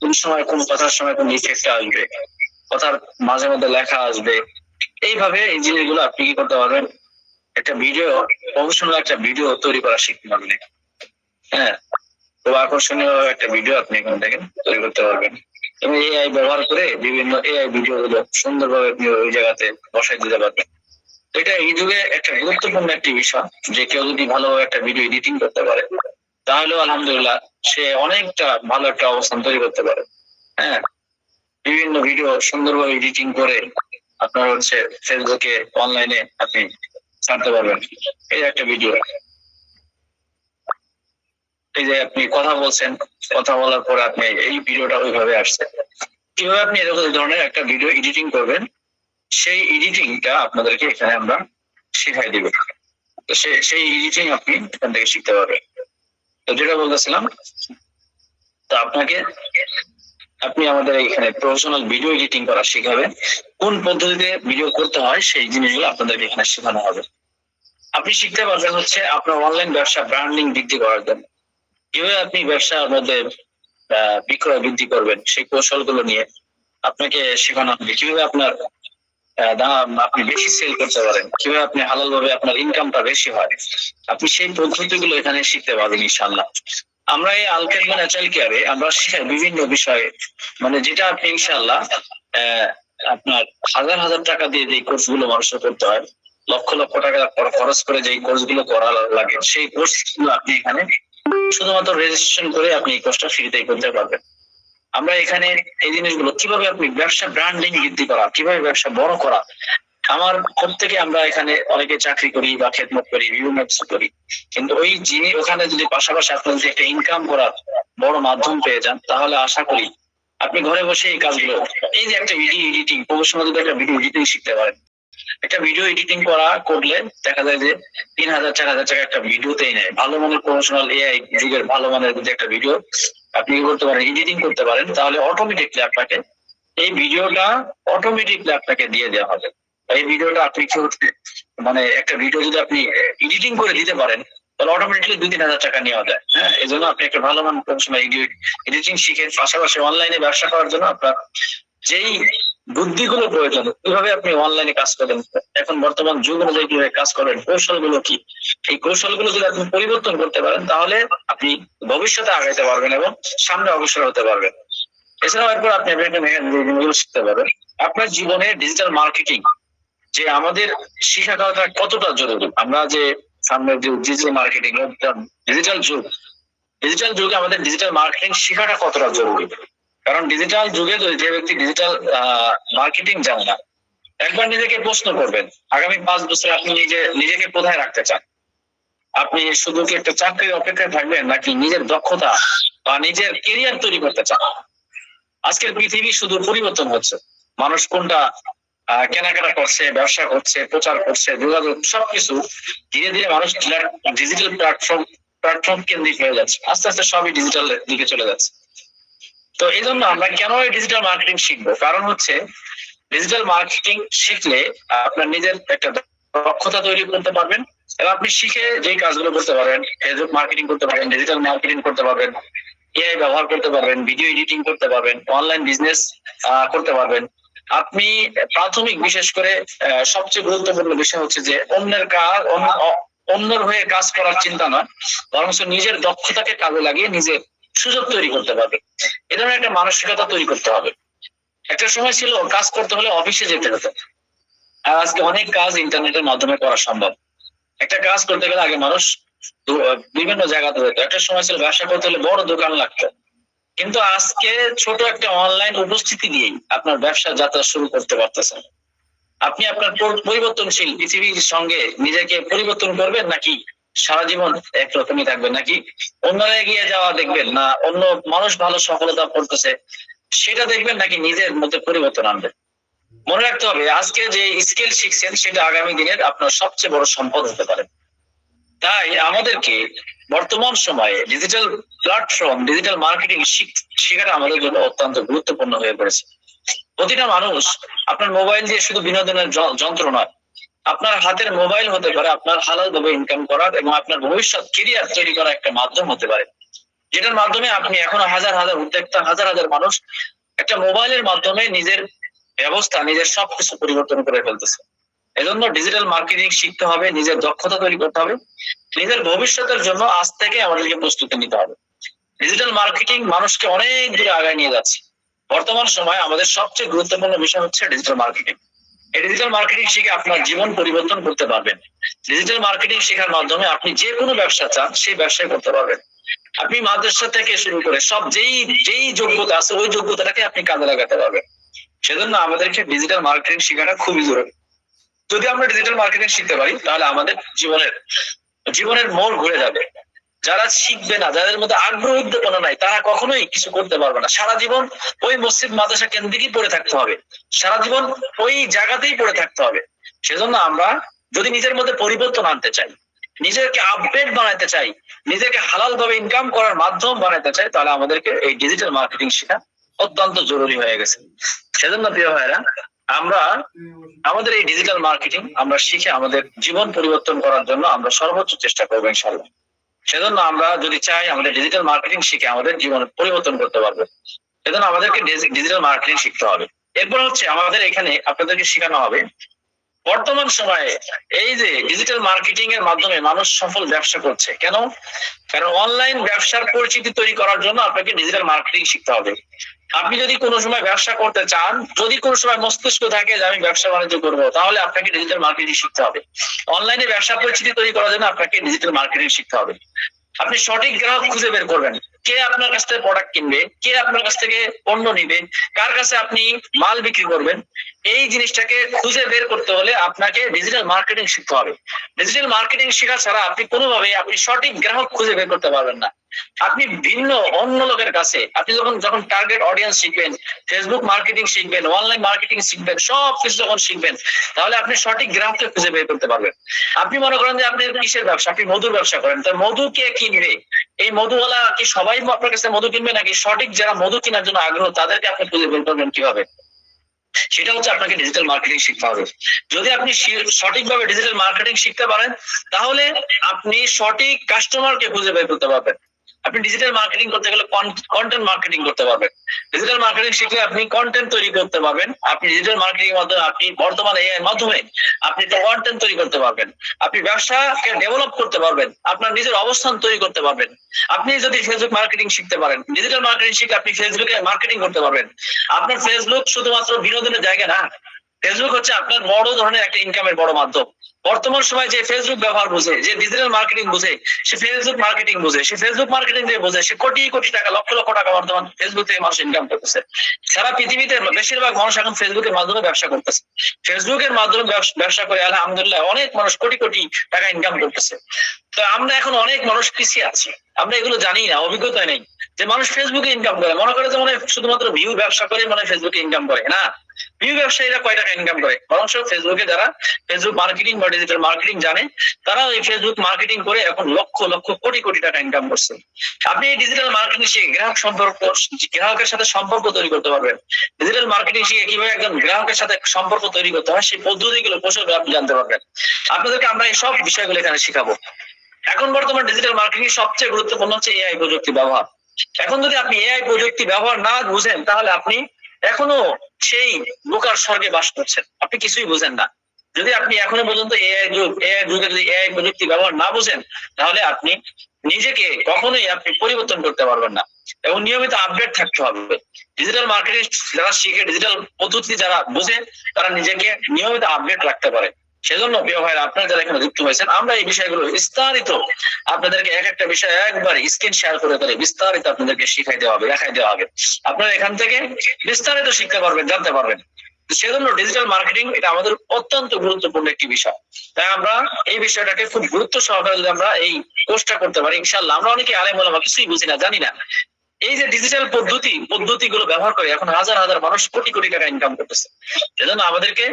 কোন সময় কোন কথার সময় কোন ইফেক্ট আসবে, কথার মাঝে মধ্যে লেখা আসবে, এইভাবে এই জিনিসগুলো আপনি কি করতে পারবেন, একটা ভিডিও, প্রফেশনাল একটা ভিডিও তৈরি করা শিখতে পারবেন। হ্যাঁ, খুব আকর্ষণীয় একটা ভিডিও আপনি এখান থেকে তৈরি করতে পারবেন এবং এআই ব্যবহার করে বিভিন্ন এআই ভিডিও গুলো সুন্দরভাবে আপনি ওই জায়গাতে বসাই দিতে পারবেন। এটা এই যুগে একটা গুরুত্বপূর্ণ একটি বিষয়, যে কেউ যদি ভালোভাবে একটা ভিডিও এডিটিং করতে পারে তাহলেও আলহামদুলিল্লাহ সে অনেকটা ভালো একটা অবস্থান তৈরি করতে পারে। হ্যাঁ, বিভিন্ন ভিডিও সুন্দরভাবে এডিটিং করে আপনার হচ্ছে ফেসবুকে, অনলাইনে আপনি ছাড়তে পারবেন। এই একটা ভিডিও, এই যে আপনি কথা বলছেন, কথা বলার পরে আপনি এই ভিডিওটা ওইভাবে আসছে, কিভাবে আপনি এরকম ধরনের একটা ভিডিও এডিটিং করবেন, সেই এডিটিংটা আপনাদেরকে এখানে আমরা শিখাই দিব। তো সেই এডিটিং আপনি এখান থেকে শিখতে পারবেন। তো যেটা বলতেছিলাম, তো আপনাকে, আপনি আমাদের এখানে প্রফেশনাল ভিডিও এডিটিং করা শিখাবেন, কোন পদ্ধতিতে ভিডিও করতে হয় সেই জিনিসগুলো আপনাদেরকে এখানে শেখানো হবে। আপনি শিখতে পারবেন হচ্ছে আপনার অনলাইন ব্যবসা ব্র্যান্ডিং বৃদ্ধি করার জন্য, কিভাবে আপনি ব্যবসার মধ্যে বিক্রয় বৃদ্ধি করবেন সেই কৌশলগুলো নিয়ে আপনাকে শেখানো হবে। কিভাবে আপনার দাম আপনি বেশি সেল করতে পারেন, কিভাবে আপনি হালাল ভাবে আপনার ইনকামটা বেশি হয়, আপনি সেই পদ্ধতিগুলো এখানে শিখতে পারবেন ইনশাআল্লাহ। আমরা এই আলকারিমা ন্যাচারাল কেয়ারে আমরা শিখাই বিভিন্ন বিষয়ে, মানে যেটা আপনি ইনশাআল্লাহ আপনার হাজার হাজার টাকা দিয়ে যে কোর্স গুলো মানুষের করতে হয়, লক্ষ লক্ষ টাকা খরচ করে যে কোর্স গুলো করা লাগে, সেই কোর্স গুলো আপনি এখানে শুধুমাত্র রেজিস্ট্রেশন করে আপনি এই কোর্সটা ফ্রিতেই করতে পারবেন। আমরা এখানে এই জিনিসগুলো কিভাবে আপনি ব্যবসা ব্র্যান্ডিং বৃদ্ধি করা, কিভাবে ব্যবসা বড় করা, আমার প্রত্যেকে আমরা এখানে অনেকে চাকরি করি বা খেদমত করি, বিভিন্ন কিছু করি, কিন্তু ওই জিনিস ওখানে যদি পাশাপাশি আপনি যদি একটা ইনকাম করার বড় মাধ্যম পেয়ে যান, তাহলে আশা করি আপনি ঘরে বসে এই কাজগুলো, এই যে একটা ভিডিও এডিটিং, প্রফেশনাল যদি একটা ভিডিও এডিটিং শিখতে পারেন, একটা ভিডিও এডিটিং করলে দেখা যায় যে 3,000 4,000 টাকা একটা ভিডিওতেই নেয়। ভালো মানের প্রফেশনাল এআই যুগের ভালো মানের যদি একটা ভিডিও আপনি করতে পারেন, এডিটিং করতে পারেন, তাহলে অটোমেটিকলি আপনাকে এই ভিডিওটা অটোমেটিকলি আপনাকে দিয়ে দেওয়া হবে। এই ভিডিওটা আপনি কি হচ্ছে, মানে একটা ভিডিও যদি আপনি এডিটিং করে দিতে পারেন তাহলে অটোমেটিকলি 2-3 হাজার টাকা নেওয়া যায়। হ্যাঁ, এই জন্য আপনি একটা ভালো মান প্রফেশনাল এডিটিং শিখে পাশাপাশি অনলাইনে ব্যবসা করার জন্য আপনার যেই বুদ্ধিগুলো প্রয়োজন, কিভাবে আপনি অনলাইনে কাজ করেন, এখন বর্তমান যুগ অনুযায়ী কিভাবে কাজ করেন, কৌশলগুলো কি, এই কৌশলগুলো যদি আপনি পরিবর্তন করতে পারেন তাহলে আপনি ভবিষ্যতে আগাইতে পারবেন এবং সামনে অগ্রসর হতে পারবেন। এছাড়াও এরপর আপনি শিখতে পারবেন আপনার জীবনে ডিজিটাল মার্কেটিং, যে আমাদের শিক্ষাটা কতটা জরুরি। আমরা যে সামনে যে ডিজিটাল মার্কেটিং, ডিজিটাল যুগ, ডিজিটাল যুগে আমাদের ডিজিটাল মার্কেটিং শেখাটা কতটা জরুরি। কারণ ডিজিটাল যুগে যে ব্যক্তি ডিজিটাল মার্কেটিং জানে না, একবার নিজেকে প্রশ্ন করবেন আগামী 5 বছরে আপনি নিজেকে কোথায় রাখতে চান। আপনি শুধু কি একটা চাকরির অপেক্ষায় থাকবেন, নাকি নিজের দক্ষতা বা নিজের কেরিয়ার তৈরি করতে চান। আজকের পৃথিবী শুধু পরিবর্তন হচ্ছে, মানুষ কোনটা কেনাকাটা করছে, ব্যবসা করছে, প্রচার করছে, যোগাযোগ, সবকিছু ধীরে ধীরে মানুষ ডিজিটাল প্ল্যাটফর্ম কেন্দ্রিক হয়ে যাচ্ছে, আস্তে আস্তে সবই ডিজিটাল দিকে চলে যাচ্ছে। তো এই জন্য আমরা কেন এই ডিজিটাল মার্কেটিং শিখবো, কারণ হচ্ছে ডিজিটাল মার্কেটিং শিখলে আপনার নিজের একটা দক্ষতা তৈরি করতে পারবেন এবং আপনি শিখে যে কাজগুলো করতে পারেন, ফেসবুক মার্কেটিং করতে পারেন, ডিজিটাল মার্কেটিং করতে পারবেন, এআই ব্যবহার করতে পারবেন, ভিডিও এডিটিং করতে পারবেন, অনলাইন বিজনেস করতে পারবেন, আপনি প্রাথমিক বিশেষ করে সবচেয়ে গুরুত্বপূর্ণ বিষয় হচ্ছে যে অন্যের হয়ে কাজ করার চিন্তা নয়, বরং নিজের দক্ষতাকে কাজে লাগিয়ে নিজের সুযোগ তৈরি করতে পারবে। এ ধরনের একটা মানসিকতা তৈরি করতে হবে। একটা সময় ছিল কাজ করতে হলে অফিসে যেতে হতো, আর আজকে অনেক কাজ ইন্টারনেটের মাধ্যমে করা সম্ভব। একটা কাজ করতে গেলে আগে মানুষ বিভিন্ন জায়গাতে যেত, একটা সময় ছিল ব্যবসা করতে হলে বড় দোকান লাগতো, কিন্তু আজকে ছোট একটা অনলাইন উপস্থিতি দিয়েই আপনার ব্যবসা যাত্রা শুরু করতে পারতেছেন। আপনি আপনার পরিবর্তনশীল পৃথিবীর সঙ্গে নিজেকে পরিবর্তন করবেন, নাকি সারা জীবন একরকমই থাকবেন, নাকি অন্যরা এগিয়ে যাওয়া দেখবেন, না অন্য মানুষ ভালো সফলতা করতেছে সেটা দেখবেন, নাকি নিজের মধ্যে পরিবর্তন আনবেন। মনে রাখতে হবে আজকে যে স্কিল শিখছেন সেটা আগামী দিনের আপনার সবচেয়ে বড় সম্পদ হতে পারে। তাই আমাদেরকে বর্তমান সময়ে ডিজিটাল প্ল্যাটফর্ম, ডিজিটাল মার্কেটিং শেখাটা আমাদের জন্য অত্যন্ত গুরুত্বপূর্ণ হয়ে পড়েছে। প্রতিটা মানুষ আপনার মোবাইল দিয়ে শুধু বিনোদনের যন্ত্র নয়, আপনার হাতের মোবাইল হতে পারে আপনার হালাল ভাবে ইনকাম করার এবং আপনার ভবিষ্যৎ কেরিয়ার তৈরি করার একটা মাধ্যম হতে পারে, যেটার মাধ্যমে আপনি এখনো হাজার হাজার উদ্যোক্তা, হাজার হাজার মানুষ একটা মোবাইলের মাধ্যমে নিজের ব্যবস্থা, নিজের সবকিছু পরিবর্তন করে ফেলতেছে। এজন্য ডিজিটাল মার্কেটিং শিখতে হবে, নিজের দক্ষতা তৈরি করতে হবে, নিজের ভবিষ্যতের জন্য আজ থেকে আমাদেরকে প্রস্তুতি নিতে হবে। ডিজিটাল মার্কেটিং মানুষকে অনেক দূরে আগায় নিয়ে যাচ্ছে। বর্তমান সময়ে আমাদের সবচেয়ে গুরুত্বপূর্ণ বিষয় হচ্ছে ডিজিটাল মার্কেটিং। এই ডিজিটাল মার্কেটিং শিখে আপনার জীবন পরিবর্তন করতে পারবেন। ডিজিটাল মার্কেটিং শেখার মাধ্যমে আপনি যে কোনো ব্যবসা চান সেই ব্যবসায় করতে পারবেন। আপনি মাদ্রাসা থেকে শুরু করে সব যেই যোগ্যতা আছে ওই যোগ্যতাটাকে আপনি কাজে লাগাতে পারবেন। সেজন্য আমাদেরকে ডিজিটাল মার্কেটিং শেখাটা খুবই জরুরি। যদি আমরা ডিজিটাল মার্কেটিং শিখতে পারি তাহলে আমাদের জীবনের মোড় ঘুরে যাবে। যারা শিখবে না, যাদের মধ্যে আগ্রহ উদ্দীপনা নাই, তারা কখনোই কিছু করতে পারবে না। সারা জীবন ওই মসজিদ মাদ্রাসা কেন্দ্রিকই পড়ে থাকতে হবে, সারা জীবন ওই জায়গাতেই পড়ে থাকতে হবে। সেজন্য আমরা যদি নিজের মধ্যে পরিবর্তন আনতে চাই, নিজেকে আপডেট বানাতে চাই, নিজেকে হালাল ভাবে ইনকাম করার মাধ্যম বানাতে চাই, তাহলে আমাদেরকে এই ডিজিটাল মার্কেটিং শেখা অত্যন্ত জরুরি হয়ে গেছে। সেজন্য প্রিয় ভাইরা, আমরা আমাদের এই ডিজিটাল মার্কেটিং আমরা শিখে আমাদের জীবন পরিবর্তন করার জন্য আমরা সর্বোচ্চ চেষ্টা করবো ইনশাআল্লাহ। সেজন্য আমরা যদি চাই আমাদের ডিজিটাল মার্কেটিং শিখে আমাদের জীবন পরিবর্তন করতে পারবো, সেজন্য আমাদেরকে ডিজিটাল মার্কেটিং শিখতে হবে। এরপর হচ্ছে আমাদের এখানে আপনাদেরকে শেখানো হবে বর্তমান সময়ে এই যে ডিজিটাল মার্কেটিং এর মাধ্যমে মানুষ সফল ব্যবসা করছে কেন? কারণ অনলাইন ব্যবসার পরিচিতি তৈরি করার জন্য আপনাকে ডিজিটাল মার্কেটিং শিখতে হবে। আপনি যদি কোনো সময় ব্যবসা করতে চান, যদি কোনো সময় মস্তিষ্ক থাকে যে আমি ব্যবসা বাণিজ্য করবো, তাহলে আপনাকে ডিজিটাল মার্কেটিং শিখতে হবে। অনলাইনে ব্যবসা পরিচিতি তৈরি করার জন্য আপনাকে ডিজিটাল মার্কেটিং শিখতে হবে। আপনি সঠিক গ্রাহক খুঁজে বের করবেন, কে আপনার কাছ থেকে প্রোডাক্ট কিনবে, কে আপনার কাছ থেকে পণ্য নিবে, কার কাছে আপনি মাল বিক্রি করবেন। এই জিনিসটাকে খুঁজে বের করতে হলে আপনাকে ডিজিটাল মার্কেটিং শিখতে হবে। ডিজিটাল মার্কেটিং শেখা ছাড়া আপনি কোনোভাবেই আপনি সঠিক গ্রাহক খুঁজে বের করতে পারবেন না। আপনি ভিন্ন অন্য লোকের কাছে আপনি যখন টার্গেট অডিয়েন্স শিখবেন, ফেসবুক মার্কেটিং শিখবেন, অনলাইন মার্কেটিং শিখবেন, সব কিছু যখন শিখবেন, তাহলে আপনি সঠিক গ্রাহককে খুঁজে বের করতে পারবেন। আপনি মনে করেন যে আপনি কিসের ব্যবসা, আপনি মধুর ব্যবসা করেন, তার মধু কে কিনবে? এই মধুওয়ালা কি সবাই আপনার কাছে মধু কিনবে, নাকি সঠিক যারা মধু কেনার জন্য আগ্রহ তাদেরকে আপনি খুঁজে বের করবেন কিভাবে? সেটা হচ্ছে আপনাকে ডিজিটাল মার্কেটিং শিখতে হবে। যদি আপনি সঠিকভাবে ডিজিটাল মার্কেটিং শিখতে পারেন, তাহলে আপনি সঠিক কাস্টমারকে খুঁজে বের করতে পারবেন। আপনি ডিজিটাল মার্কেটিং করতে গেলে কন্টেন্ট মার্কেটিং করতে পারবেন। ডিজিটাল মার্কেটিং শিখলে আপনি কন্টেন্ট তৈরি করতে পারবেন। আপনি ডিজিটাল মার্কেটিং এর মাধ্যমে আপনি বর্তমানে এআই এর মাধ্যমে আপনি কন্টেন্ট তৈরি করতে পারবেন। আপনি ব্যবসাকে ডেভেলপ করতে পারবেন, আপনার নিজের অবস্থান তৈরি করতে পারবেন। আপনি যদি ফেসবুক মার্কেটিং শিখতে পারেন, ডিজিটাল মার্কেটিং শিখে আপনি ফেসবুকে মার্কেটিং করতে পারবেন। আপনার ফেসবুক শুধুমাত্র বিনোদনের জায়গা না, ফেসবুক হচ্ছে আপনার বড় ধরনের একটা ইনকামের বড় মাধ্যম। বর্তমান সময় যে ফেসবুক ব্যবহার বুঝে, যে ডিজিটাল মার্কেটিং বুঝে, সে ফেসবুক মার্কেটিং বুঝে, সে ফেসবুক মার্কেটিং যে বুঝে, সে কোটি কোটি টাকা, লক্ষ লক্ষ টাকা বর্তমান ফেসবুক থেকে মানুষ ইনকাম করতেছে। সারা পৃথিবীতে বেশিরভাগ মানুষ এখন ফেসবুকের মাধ্যমে ব্যবসা করতেছে। ফেসবুকের মাধ্যমে ব্যবসা করে আলহামদুলিল্লাহ অনেক মানুষ কোটি কোটি টাকা ইনকাম করতেছে। তো আমরা এখন অনেক মানুষ পিছিয়ে আছি, আমরা এগুলো জানি না, অভিজ্ঞতা নেই যে মানুষ ফেসবুকে ইনকাম করে। মনে করে যে মানে শুধুমাত্র ভিউ ব্যবসা করে মানে ফেসবুকে ইনকাম করে না। ভিউ ব্যবসায়ীরা কয় টাকা ইনকাম করে? বরং ফেসবুকে যারা ফেসবুক মার্কেটিং বা ডিজিটাল মার্কেটিং জানে, তারা এই ফেসবুক মার্কেটিং করে এখন লক্ষ লক্ষ কোটি কোটি টাকা ইনকাম করছে। আপনি এই ডিজিটাল মার্কেটিং শিখে গ্রাহকের সাথে সম্পর্ক তৈরি করতে পারবেন। ডিজিটাল মার্কেটিং শিখে কিভাবে একজন গ্রাহকের সাথে সম্পর্ক তৈরি করতে হয় সেই পদ্ধতিগুলো কৌশল আপনি জানতে পারবেন। আপনাদেরকে আমরা এই সব বিষয়গুলো এখানে শিখাবো। এখন বর্তমান ডিজিটাল মার্কেটিং সবচেয়ে গুরুত্বপূর্ণ হচ্ছে এআই প্রযুক্তি ব্যবহার। এখন যদি আপনি এআই প্রযুক্তি ব্যবহার না বুঝেন, তাহলে আপনি এখনো সেই বোকার স্বর্গে বাস করছেন, আপনি কিছুই বোঝেন না। যদি আপনি এখনো পর্যন্ত এআই যুগে যদি এআই প্রযুক্তি ব্যবহার না বোঝেন, তাহলে আপনি নিজেকে কখনোই আপনি পরিবর্তন করতে পারবেন না, এবং নিয়মিত আপডেট থাকতে হবে। ডিজিটাল মার্কেটিং যারা শিখে, ডিজিটাল পদ্ধতি যারা বোঝে, তারা নিজেকে নিয়মিত আপডেট রাখতে পারে। সেজন্য প্রিয় ভাইরা, আপনারা যারা এখানে যুক্ত হয়েছেন, আমরা এই বিষয়গুলো বিস্তারিত আপনাদেরকে এক একটা বিষয় একবার স্ক্রিন শেয়ার করে বিস্তারিত আপনাদেরকে শিখাই দেওয়া হবে, দেখাই দেওয়া হবে। আপনারা এখান থেকে বিস্তারিত শিখতে পারবেন, জানতে পারবেন। সেজন্য ডিজিটাল মার্কেটিং এটা আমাদের অত্যন্ত গুরুত্বপূর্ণ একটি বিষয়। তাই আমরা এই বিষয়টাকে খুব গুরুত্ব সহকারে যদি আমরা এই কোর্সটা করতে পারি, ইনশাআল্লাহ। আমরা অনেকে আলেম ওলামা কিছুই বুঝি না, জানি না। এই যে ডিজিটাল পদ্ধতিগুলো ব্যবহার করে এখন হাজার হাজার মানুষ কোটি কোটি টাকা ইনকাম করতেছে। সেজন্য আমাদেরকে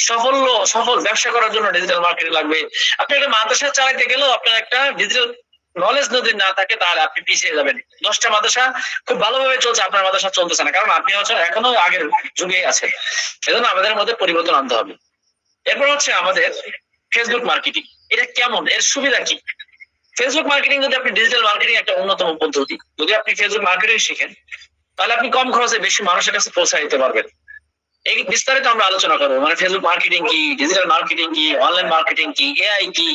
সফল ব্যবসা করার জন্য ডিজিটাল মার্কেটিং লাগবে। আপনি একটা মাদ্রাসা চালাইতে গেলেও আপনার একটা ডিজিটাল নলেজ যদি না থাকে, তাহলে আপনি পিছিয়ে যাবেন। 10টা মাদ্রাসা খুব ভালোভাবে চলছে, আপনার মাদ্রাসা চলতেছে না, কারণ আপনি হচ্ছে এখনো আগের যুগে আছেন। সেজন্য আমাদের মধ্যে পরিবর্তন আনতে হবে। এরপর হচ্ছে আমাদের ফেসবুক মার্কেটিং। এটা কেমন, এর সুবিধা কি? ফেসবুক মার্কেটিং যদি আপনি ডিজিটাল মার্কেটিং একটা অন্যতম পদ্ধতি, যদি আপনি ফেসবুক মার্কেটিং শিখেন, তাহলে আপনি কম খরচে বেশি মানুষের কাছে পৌঁছে দিতে পারবেন। এই বিস্তারিত আমরা আলোচনা করবো, মানে ফেসবুক মার্কেটিং কি, ডিজিটাল মার্কেটিং কি, অনলাইন মার্কেটিং কি, এআই কি,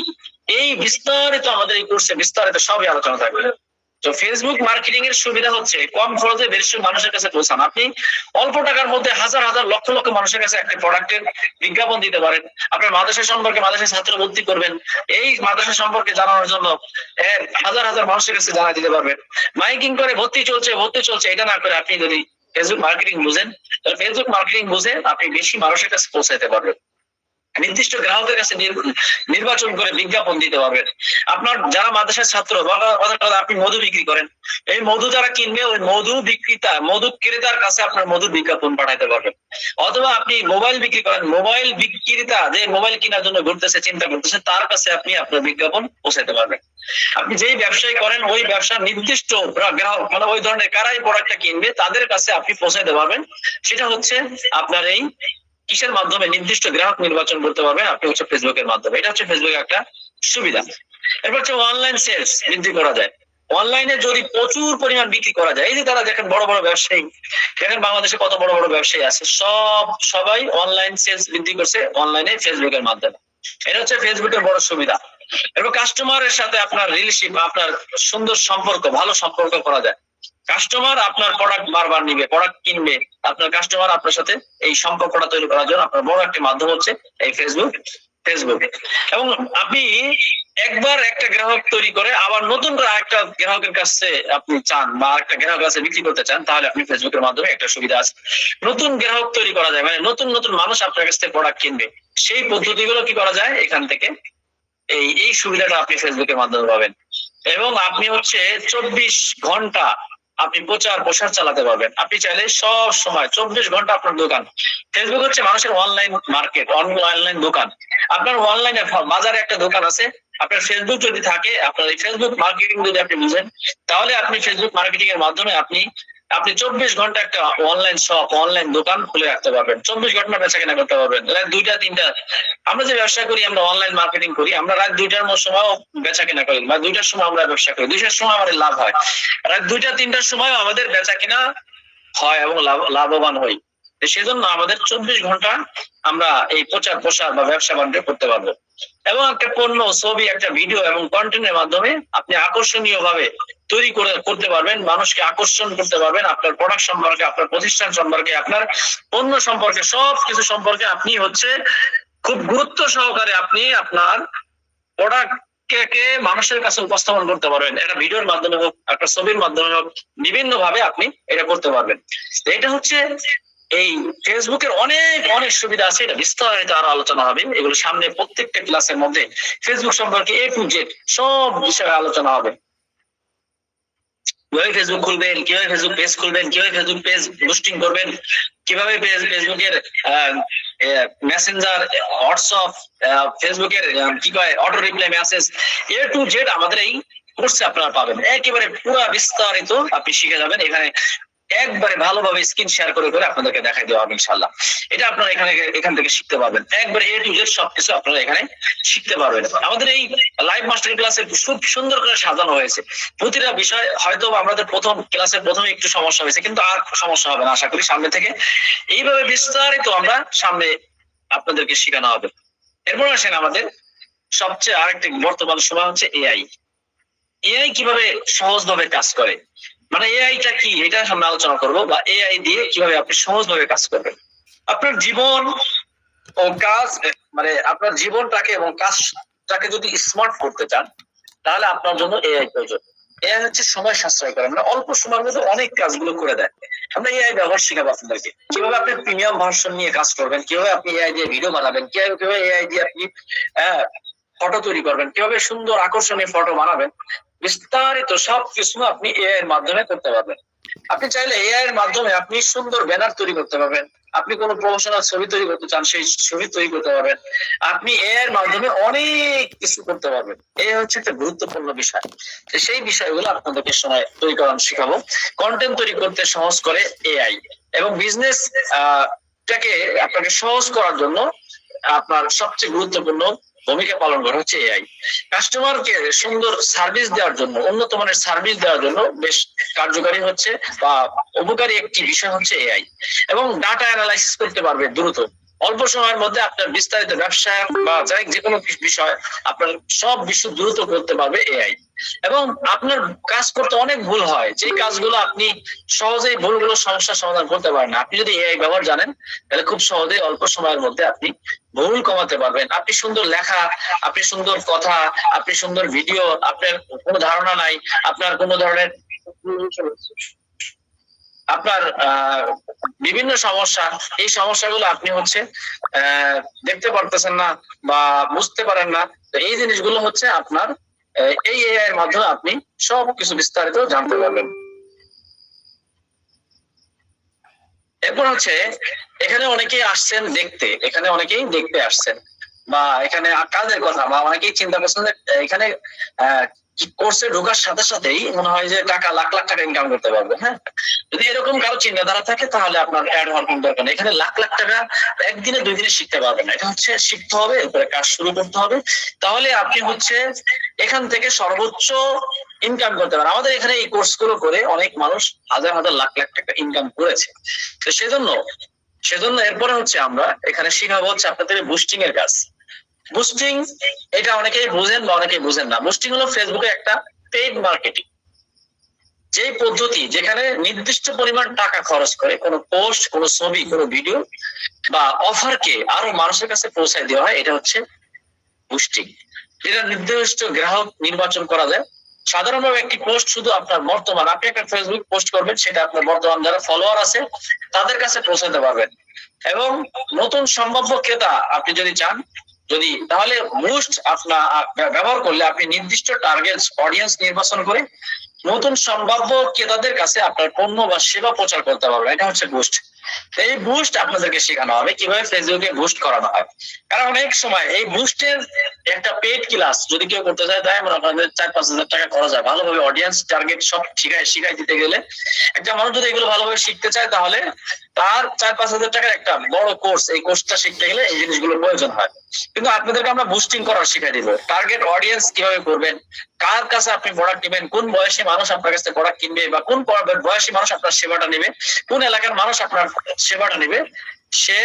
এই বিস্তারিত আমাদের এই কোর্সে বিস্তারিত সবই আলোচনা থাকবে। তো ফেসবুক মার্কেটিং এর সুবিধা হচ্ছে কম খরচে বেশি মানুষের কাছে পৌঁছান। আপনি অল্প টাকার মধ্যে হাজার হাজার লক্ষ লক্ষ মানুষের কাছে একটা প্রোডাক্টের বিজ্ঞাপন দিতে পারেন। আপনার মাদ্রাসা সম্পর্কে, মাদ্রাসায় ছাত্র ভর্তি করবেন, এই মাদ্রাসা সম্পর্কে জানানোর জন্য হাজার হাজার মানুষের কাছে জানা দিতে পারবেন। মাইকিং করে ভর্তি চলছে এটা না করে আপনি যদি ফেসবুক মার্কেটিং বুঝেন, তাহলে ফেসবুক মার্কেটিং বুঝে আপনি বেশি মানুষের কাছে পৌঁছাতে পারবেন। নির্দিষ্ট গ্রাহকের কাছে নির্বাচন করে বিজ্ঞাপন দিতে পারবেন। আপনার যারা মাদ্রাসার ছাত্র, আপনি মধু বিক্রি করেন, এই মধু যারা কিনবে, ওই মধু ক্রেতার কাছে আপনার মধু বিজ্ঞাপন পাঠাতে পারবেন। অথবা আপনি মোবাইল বিক্রি করেন, মোবাইল বিক্রেতা যে মোবাইল কেনার জন্য ঘুরতেছে, চিন্তা করতেছে, তার কাছে আপনি আপনার বিজ্ঞাপন পৌঁছাতে পারবেন। আপনি যেই ব্যবসায়ী করেন, ওই ব্যবসার নির্দিষ্ট গ্রাহক, মানে ওই ধরনের কারাই প্রোডাক্টটা কিনবে, তাদের কাছে আপনি পৌঁছাতে পারবেন। সেটা হচ্ছে আপনার এই কিসের মাধ্যমে, নির্দিষ্ট গ্রাহক নির্বাচন করতে পারবেন আপনি হচ্ছে ফেসবুকের মাধ্যমে। এটা হচ্ছে ফেসবুকের একটা সুবিধা। এরপর হচ্ছে অনলাইন সেলস বৃদ্ধি করা যায়। অনলাইনে যদি প্রচুর পরিমাণ বিক্রি করা যায়, এই যে তারা দেখেন বড় বড় ব্যবসায়ী, দেখেন বাংলাদেশে কত বড় বড় ব্যবসায়ী আছে, সবাই অনলাইন সেলস বৃদ্ধি করছে অনলাইনে ফেসবুকের মাধ্যমে। এটা হচ্ছে ফেসবুকের বড় সুবিধা। এরপর কাস্টমারের সাথে আপনার রিলেশনশিপ, আপনার সুন্দর সম্পর্ক, ভালো সম্পর্ক করা যায়। কাস্টমার আপনার প্রোডাক্ট বারবার নিবে, প্রোডাক্ট কিনবে। আপনার কাস্টমার আপনার সাথে এই সম্পর্কটা তৈরি করার জন্য আপনার বড় একটা মাধ্যম হচ্ছে এই ফেসবুক। এবং আপনি একবার একটা গ্রাহক তৈরি করে আবার নতুন করে আরেকটা গ্রাহকের কাছে আপনি চান, বা আরেকটা গ্রাহকের কাছে বিক্রি করতে চান, তাহলে আপনি ফেসবুকের মাধ্যমে একটা সুবিধা আছে, নতুন গ্রাহক তৈরি করা যায়, মানে নতুন নতুন মানুষ আপনার কাছ থেকে প্রোডাক্ট কিনবে। সেই পদ্ধতিগুলো কি করা যায় এখান থেকে, এই সুবিধাটা আপনি ফেসবুকের মাধ্যমে পাবেন। এবং আপনি হচ্ছে 24 ঘন্টা আপনি প্রচার চালাতে পারবেন। আপনি চাইলে সব সময় 24 ঘন্টা আপনার দোকান। ফেসবুক হচ্ছে মানুষের অনলাইন মার্কেট, অনলাইন দোকান। আপনার অনলাইনে বাজারে একটা দোকান আছে, আপনার ফেসবুক যদি থাকে, আপনার এই ফেসবুক মার্কেটিং যদি আপনি বুঝেন, তাহলে আপনি ফেসবুক মার্কেটিং এর মাধ্যমে আপনি 24 ঘন্টা একটা অনলাইন শপ, অনলাইন দোকান খুলে রাখতে পারবেন। 24 ঘন্টা বেচা কেনা করতে পারবেন। রাত 2টা 3টা আমরা যে ব্যবসা করি, আমরা অনলাইন মার্কেটিং করি, আমরা রাত 2টার সময় বেচা কেনা করি, বা 2টার সময় আমরা ব্যবসা করি, 2টার সময় আমাদের লাভ হয়, রাত 2টা 3টার সময় আমাদের বেচা কেনা হয় এবং লাভবান হই। সেজন্য আমাদের 24 ঘন্টা আমরা এই প্রচার বা ব্যবসা বাণিজ্য করতে পারবো। এবং একটা পণ্য, ছবি, একটা ভিডিও এবং কন্টেন্টের মাধ্যমে আপনি আকর্ষণীয় ভাবে তৈরি করতে পারবেন, মানুষকে আকর্ষণ করতে পারবেন আপনার প্রোডাক্ট সম্পর্কে, আপনার প্রতিষ্ঠান সম্পর্কে, আপনার পণ্য সম্পর্কে, সবকিছু সম্পর্কে আপনি হচ্ছে খুব গুরুত্ব সহকারে আপনি আপনার প্রোডাক্ট কে মানুষের কাছে উপস্থাপন করতে পারবেন। একটা ভিডিওর মাধ্যমে হোক, একটা ছবির মাধ্যমে হোক, বিভিন্ন ভাবে আপনি এটা করতে পারবেন। এটা হচ্ছে এই ফেসবুকের অনেক সুবিধা আছে, এটা বিস্তারিত আরো আলোচনা হবে। এগুলো সামনে প্রত্যেকটা ক্লাসের মধ্যে ফেসবুক সম্পর্কে A to Z সব বিষয়ে আলোচনা হবে। কিভাবে ফেসবুক খুলবেন, কিভাবে ফেসবুক পেজ খুলবেন, কিভাবে ফেসবুক পেজ বুস্টিং করবেন, কিভাবে ফেসবুকের মেসেঞ্জার, হোয়াটসঅ্যাপ, ফেসবুকের কি কয় auto reply message, A to Z আমাদের এই কোর্সে আপনারা পাবেন। একেবারে পুরো বিস্তারিত আপনি শিখে যাবেন। এখানে একবারে ভালোভাবে স্ক্রিন শেয়ার করে করে আপনাদেরকে দেখাই দেওয়া হবে ইনশাআল্লাহ। এটা আপনারা এখান থেকে শিখতে পারবেন, একবারে A to Z সবকিছু আপনারা এখানে শিখতে পারবেন। আমাদের এই লাইভ মাস্টার ক্লাসে খুব সুন্দর করে সাজানো হয়েছে, প্রতিটা বিষয় হয়তো আমাদের প্রথম ক্লাসের প্রথমে একটু সমস্যা হয়েছে, কিন্তু আর সমস্যা হবে না আশা করি সামনে থেকে। এইভাবে বিস্তারিত আমরা সামনে আপনাদেরকে শেখানো হবে। এরপর আসেন আমাদের সবচেয়ে আরেকটি বর্তমান সময় হচ্ছে এআই। এআই কিভাবে সহজভাবে কাজ করে, মানে এআইটা কি এটা আমরা আলোচনা করব, বা এআই দিয়ে কিভাবে আপনি সহজভাবে কাজ করবেন। আপনার জীবন ও কাজ, মানে আপনার জীবনটাকে এবং কাজটাকে যদি স্মার্ট করতে চান তাহলে আপনার জন্য এআই প্রয়োজন। এআই হচ্ছে সময় সাশ্রয় করে, মানে অল্প সময়ের মধ্যে অনেক কাজগুলো করে দেয়। আমরা এআই ব্যবহার শিখাবো আপনাদেরকে, কিভাবে আপনি প্রিমিয়াম ভার্সন নিয়ে কাজ করবেন, কিভাবে আপনি এআই দিয়ে ভিডিও বানাবেন, কিভাবে এআই দিয়ে আপনি ফটো তৈরি করবেন, কিভাবে সুন্দর আকর্ষণীয় ফটো বানাবেন, বিস্তারিত সবকিছু আপনি এআই এর মাধ্যমে করতে পারবেন। আপনি চাইলে এআই এর মাধ্যমে আপনি সুন্দর ব্যানার তৈরি করতে পারবেন, আপনি কোনো প্রফেশনাল ছবি তৈরি করতে চান সেই ছবি তৈরি করতে পারবেন, আপনি এআই এর মাধ্যমে অনেক কিছু করতে পারবেন। এই হচ্ছে একটা গুরুত্বপূর্ণ বিষয়, সেই বিষয়গুলো আপনাদেরকে সময় তৈরি করানো শিখাবো। কন্টেন্ট তৈরি করতে সহজ করে এআই, এবং বিজনেস টাকে আপনাকে সহজ করার জন্য আপনার সবচেয়ে গুরুত্বপূর্ণ ভূমিকা পালন করে হচ্ছে এআই। কাস্টমারকে সুন্দর সার্ভিস দেওয়ার জন্য, উন্নত মানের সার্ভিস দেওয়ার জন্য বেশ কার্যকারী হচ্ছে বা উপকারী একটি বিষয় হচ্ছে এআই। এবং ডাটা অ্যানালাইসিস করতে পারবে দ্রুত, অল্প সময়ের মধ্যে আপনার বিস্তারিত ব্যবসা বা যাই যে কোনো বিষয় আপনার সব বিষয় দ্রুত করতে পারবে এআই। এবং আপনার কাজ করতে অনেক ভুল হয়, যে কাজগুলো আপনি সহজেই ভুলগুলো সমস্যার সমাধান করতে পারেন না, আপনি যদি এআই ব্যবহার জানেন তাহলে খুব সহজেই অল্প সময়ের মধ্যে আপনি ভুল কমাতে পারবেন। আপনি সুন্দর লেখা, আপনি সুন্দর কথা, আপনি সুন্দর ভিডিও, আপনার কোনো ধারণা নাই, আপনার কোনো ধরনের আপনার বিভিন্ন সমস্যা, এই সমস্যাগুলো আপনি হচ্ছে দেখতে পারতেছেন না বা বুঝতে পারেন না, তো এই জিনিসগুলো হচ্ছে আপনার এই এআই এর মাধ্যমে আপনি সবকিছু বিস্তারিত জানতে পারবেন। এরপর হচ্ছে এখানে অনেকেই আসছেন দেখতে, এখানে অনেকেই দেখতে আসছেন, বা এখানে কাজের কথা, বা অনেকেই চিন্তা করছেন যে এখানে কোর্সে ঢোকার সাথে সাথেই মনে হয় যে টাকা লাখ লাখ টাকা ইনকাম করতে পারবে। হ্যাঁ, যদি এরকম কারো চিন্তাধারা থাকে তাহলে আপনার অ্যাড হওয়ার কোনো দরকার নেই। এখানে লাখ লাখ টাকা একদিনে দুই দিনে শিখতে পারবেন না, এটা হচ্ছে শিখতে হবে, এরপরে কাজ শুরু করতে হবে, তাহলে আপনি হচ্ছে এখান থেকে সর্বোচ্চ ইনকাম করতে পারেন। আমাদের এখানে এই কোর্স গুলো করে অনেক মানুষ হাজার হাজার লাখ লাখ টাকা ইনকাম করেছে। তো সেজন্য এরপরে হচ্ছে আমরা এখানে শিখাবো হচ্ছে আপনাদের বুস্টিং এর কাজ। বুস্টিং এটা অনেকেই বুঝেন বা অনেকেই বুঝেন না। বুস্টিং হলো ফেসবুকে একটা পেইড মার্কেটিং, যে পদ্ধতি যেখানে নির্দিষ্ট পরিমাণ টাকা খরচ করে কোনো পোস্ট, কোনো ছবি, কোনো ভিডিও বা অফারকে আরো মানুষের কাছে পৌঁছায় দেওয়া হয়, এটা হচ্ছে বুস্টিং। যেটা নির্দিষ্ট গ্রাহক নির্বাচন করা যায়। সাধারণভাবে একটি পোস্ট শুধু আপনার বর্তমান, আপনি একটা ফেসবুক পোস্ট করবেন, সেটা আপনার বর্তমান যারা ফলোয়ার আছে তাদের কাছে পৌঁছাতে পারবেন। এবং নতুন সম্ভাব্য ক্রেতা আপনি যদি চান, তাহলে বুস্ট আপনার ব্যবহার করলে আপনি নির্দিষ্ট টার্গেট অডিয়েন্স নির্বাচন করে নতুন সম্ভাব্য ক্রেতাদের কাছে আপনার পণ্য বা সেবা প্রচার করতে পারবেন। এটা হচ্ছে বুস্ট। এই বুস্ট আপনাদেরকে শেখানো হবে কিভাবে ফেসবুকে বুস্ট করানো হয়। কারণ অনেক সময় এই বুস্টের একটা পেড ক্লাস যদি কেউ করতে চায়, তাই আপনাদের 4-5 হাজার টাকা খরচ হয় ভালোভাবে অডিয়েন্স টার্গেট সব শিখাই দিতে গেলে। একটা মানুষ যদি এগুলো ভালোভাবে শিখতে চায় তাহলে তার 4-5 হাজার টাকার একটা বড় কোর্স, এই কোর্সটা শিখতে গেলে এই জিনিসগুলো প্রয়োজন হয়। কিন্তু আপনাদেরকে আমরা বুস্টিং করা শিখাই দিব, টার্গেট অডিয়েন্স কিভাবে করবেন, কার কাছে আপনি প্রোডাক্ট নেবেন, কোন বয়সী মানুষ আপনার কাছে প্রোডাক্ট কিনবে বা কোন বয়সী মানুষ আপনার সেবাটা নেবে, কোন এলাকার মানুষ আপনার সেবাটা নেবে। সে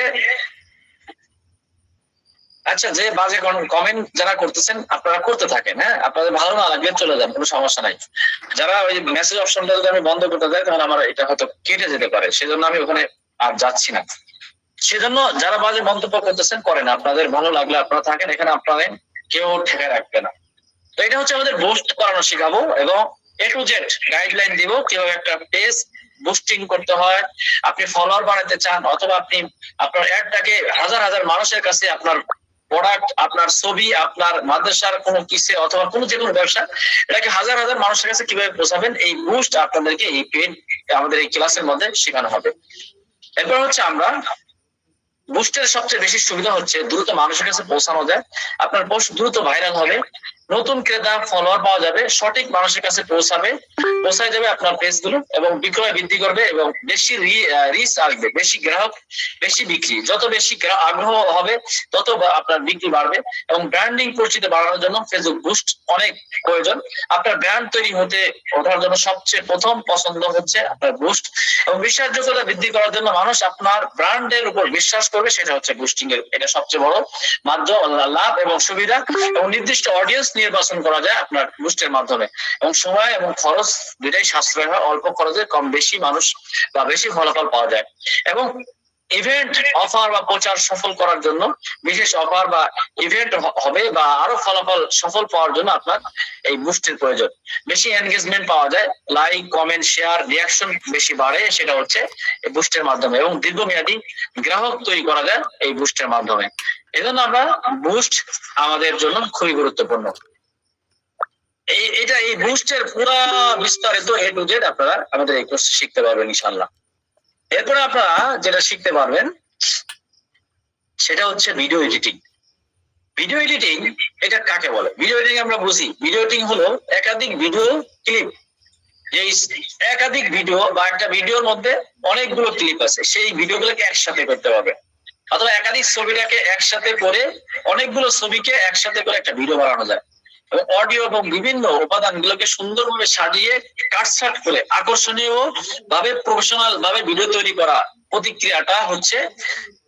আচ্ছা, যে বাজে কমেন্ট যারা করতেছেন আপনারা করতে থাকেন, হ্যাঁ, আপনাদের ভালো না লাগলে চলে যান, কোনো সমস্যা নাই। যারা ওই মেসেজ অপশনটা যদি আমি বন্ধ করতে যাই তাহলে আমার এটা হয়তো কেটে যেতে পারে, সেজন্য আমি ওখানে আর যাচ্ছি না। সেজন্য যারা বাজে মন্তব্য করতেছেন করেন, আপনাদের ভালো লাগলে আপনারা থাকেন, এখানে আপনাদের কেউ ঠেকে রাখবে না। তো এটা হচ্ছে আমাদের বুস্ট করানো শিখাবো এবং A to Z গাইডলাইন দিব কিভাবে একটা পেজ বুস্টিং করতে হয়। আপনি ফলোয়ার বাড়াতে চান, অথবা আপনি আপনার অ্যাডটাকে হাজার হাজার মানুষের কাছে আপনার প্রোডাক্ট, আপনার ছবি, আপনার মাদ্রাসার কোনো কিসে অথবা কোনো যে কোনো ব্যবসা, এটাকে হাজার হাজার মানুষের কাছে কিভাবে পৌঁছাবেন, এই বুস্ট আপনাদেরকে এই পেড আমাদের এই ক্লাসের মধ্যে শেখানো হবে। এরপর হচ্ছে আমরা বুস্টের সবচেয়ে বেশি সুবিধা হচ্ছে দ্রুত মানুষের কাছে পৌঁছানো যায়, আপনার পোস্ট দ্রুত ভাইরাল হবে নতুন ক্রেতা ফলোয়ার পাওয়া যাবে, সঠিক মানুষের কাছে পৌঁছায় যাবে আপনার পেজগুলো, এবং বিক্রয় বৃদ্ধি করবে এবং বেশি রিচ আসবে, বেশি গ্রাহক বেশি বিক্রি, যত বেশি আগ্রহ হবে তত আপনার বিক্রি বাড়বে। এবং ব্র্যান্ডিং পরিচিতি বাড়ানোর জন্য ফেসবুক বুস্ট অনেক প্রয়োজন। আপনার ব্র্যান্ড তৈরি ওঠার জন্য সবচেয়ে প্রথম পছন্দ হচ্ছে আপনার বুস্ট, এবং বিশ্বাসযোগ্যতা বৃদ্ধি করার জন্য মানুষ আপনার ব্র্যান্ডের উপর বিশ্বাস করবে, সেটা হচ্ছে বুস্টিং এর এটা সবচেয়ে বড় মাধ্যম, লাভ এবং সুবিধা। এবং নির্দিষ্ট অডিয়েন্স নির্বাচন করা যায় আপনার বুস্টের মাধ্যমে, এবং সময় এবং খরচ দুটাই সাশ্রয় হয়, অল্প খরচে কম বেশি মানুষ বা বেশি ফলাফল পাওয়া যায়। এবং ইভেন্ট অফার বা প্রচার সফল করার জন্য বিশেষ অফার বা ইভেন্ট হবে বা আরো ফলাফল সফল পাওয়ার জন্য আপনার এই বুস্টের প্রয়োজন। বেশি এনগেজমেন্ট পাওয়া যায়, লাইক কমেন্ট শেয়ার রিয়াকশন বেশি বাড়ে, সেটা হচ্ছে এই বুস্টের মাধ্যমে। এবং দীর্ঘমেয়াদী গ্রাহক তৈরি করা যায় এই বুস্টের মাধ্যমে। এজন্য আমরা বুস্ট আমাদের জন্য খুবই গুরুত্বপূর্ণ। এই বুস্টের পুরা বিস্তারিত এ টু জেড আপনারা আমাদের এই কোর্স শিখতে পারবেন ইনশাআল্লাহ। এরপরে আপনারা যেটা শিখতে পারবেন সেটা হচ্ছে ভিডিও এডিটিং। ভিডিও এডিটিং এটা কাকে বলে? ভিডিও এডিটিং আমরা বুঝি, ভিডিও এডিটিং হলো একাধিক ভিডিও ক্লিপ, যে একাধিক ভিডিও বা একটা ভিডিওর মধ্যে অনেকগুলো ক্লিপ আছে, সেই ভিডিওগুলোকে একসাথে করতে হবে, অথবা একাধিক ছবিটাকে একসাথে করে অনেকগুলো ছবিকে একসাথে করে একটা ভিডিও বানানো যায়। এবং অডিও এবং বিভিন্ন উপাদানগুলোকে সুন্দরভাবে সাজিয়ে কাটছাট করে আকর্ষণীয় ভাবে প্রফেশনাল ভাবে ভিডিও তৈরি করা, প্রতিক্রিয়াটা হচ্ছে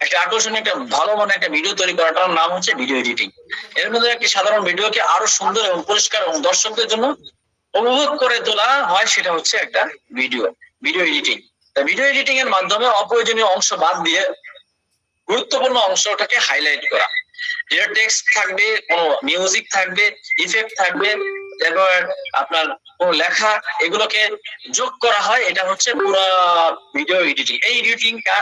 একটা আকর্ষণীয় একটা ভালো মানে একটা ভিডিও তৈরি করাটার নাম হচ্ছে ভিডিও এডিটিং। এর মধ্যে একটি সাধারণ ভিডিওকে আরো সুন্দর এবং পরিষ্কার এবং দর্শকদের জন্য উপভোগ করে তোলা হয়, সেটা হচ্ছে একটা ভিডিও এডিটিং। ভিডিও এডিটিং এর মাধ্যমে অপ্রয়োজনীয় অংশ বাদ দিয়ে গুরুত্বপূর্ণ অংশটাকে হাইলাইট করা, যেটা টেক্সট থাকবে, কোনো মিউজিক থাকবে, ইফেক্ট থাকবে, এবার আপনার কোনো লেখা, এগুলোকে যোগ করা হয়, এটা হচ্ছে পুরো ভিডিও এডিটিং। এই এডিটিংটা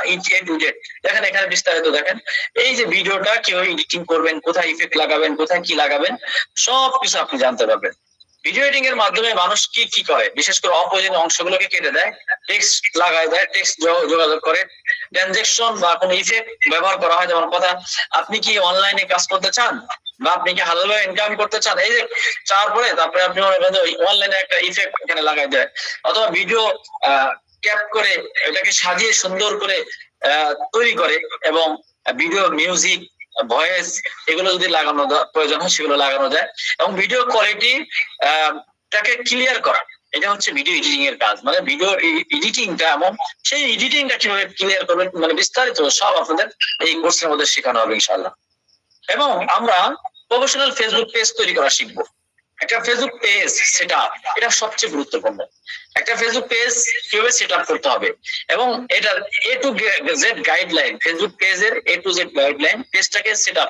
দেখেন এখানে বিস্তারিত দেখেন, এই যে ভিডিওটা কিভাবে এডিটিং করবেন, কোথায় ইফেক্ট লাগাবেন, কোথায় কি লাগাবেন, সবকিছু আপনি জানতে পারবেন। ভিডিও এডিটিং এর মাধ্যমে মানুষ কি করে, বিশেষ করে অপ্রয়োজনীয় অংশগুলোকে কেটে দেয়, টেক্সট লাগায় দেয়, টেক্সট যোগাযোগ করে, ট্রানজেকশন বা কোনো ইফেক্ট ব্যবহার করা হয়। যেমন কথা, আপনি কি অনলাইনে কাজ করতে চান বা আপনি কি হালালভাবে ইনকাম করতে চান, এই যে চাওয়ার পরে তারপরে আপনি অনলাইনে একটা ইফেক্ট এখানে লাগাই দেয়, অথবা ভিডিও ক্যাপ করে এটাকে সাজিয়ে সুন্দর করে তৈরি করে, এবং ভিডিও মিউজিক ভয়েস এগুলো যদি লাগানো প্রয়োজন হয় সেগুলো লাগানো যায়। এবং ভিডিও কোয়ালিটি টাকে ক্লিয়ার করা, এটা হচ্ছে ভিডিও এডিটিং এর কাজ। মানে ভিডিও এডিটিংটা এবং সেই এডিটিংটা কিভাবে ক্লিয়ার করবেন, মানে বিস্তারিত সব আপনাদের এই কোর্সের মধ্যে শেখানো হবে ইনশাআল্লাহ। এবং আমরা প্রফেশনাল ফেসবুক পেজ তৈরি করা শিখবো। একটা ফেসবুক পেজ সেটআপ, এটা সবচেয়ে গুরুত্বপূর্ণ। একটা ফেসবুক পেজ কিভাবে সেটআপ করতে হবে, এবং এটার এ টু জেড গাইডলাইন, ফেসবুক পেজের এ টু জেড গাইডলাইন, পেজটাকে সেটআপ।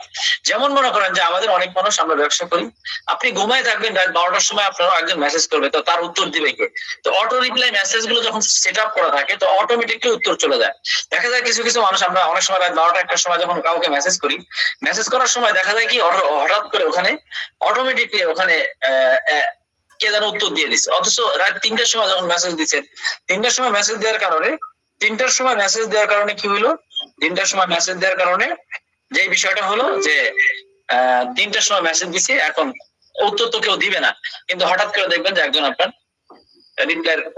যেমন মনে করেন যে আমাদের অনেক মানুষ, আমরা ব্যবসা করি, আপনি ঘুমায় থাকবেন, রাত 12টার সময় আপনার একজন মেসেজ করবে, তো তার উত্তর দিবে কে? তো অটো রিপ্লাই মেসেজ গুলো যখন সেটআপ করা থাকে, তো অটোমেটিকলি উত্তর চলে যায়। দেখা যায় কিছু কিছু মানুষ, আমরা অনেক সময় রাত 12টা 1টার সময় যখন কাউকে মেসেজ করি, মেসেজ করার সময় দেখা যায় কি হঠাৎ করে ওখানে অটোমেটিকলি ওখানে কে যেন উত্তর দিয়ে দিচ্ছে, অথচ রাত 3টার সময় যখন মেসেজ দিচ্ছেন, 3টার সময় মেসেজ দেওয়ার কারণে, 3টার সময় মেসেজ দেওয়ার কারণে কি হলো, 3টার সময় মেসেজ দেওয়ার কারণে যে বিষয়টা হলো যে 3টার সময় মেসেজ দিচ্ছে, এখন উত্তর তো কেউ দিবে না, কিন্তু হঠাৎ করে দেখবেন যে একজন আপনার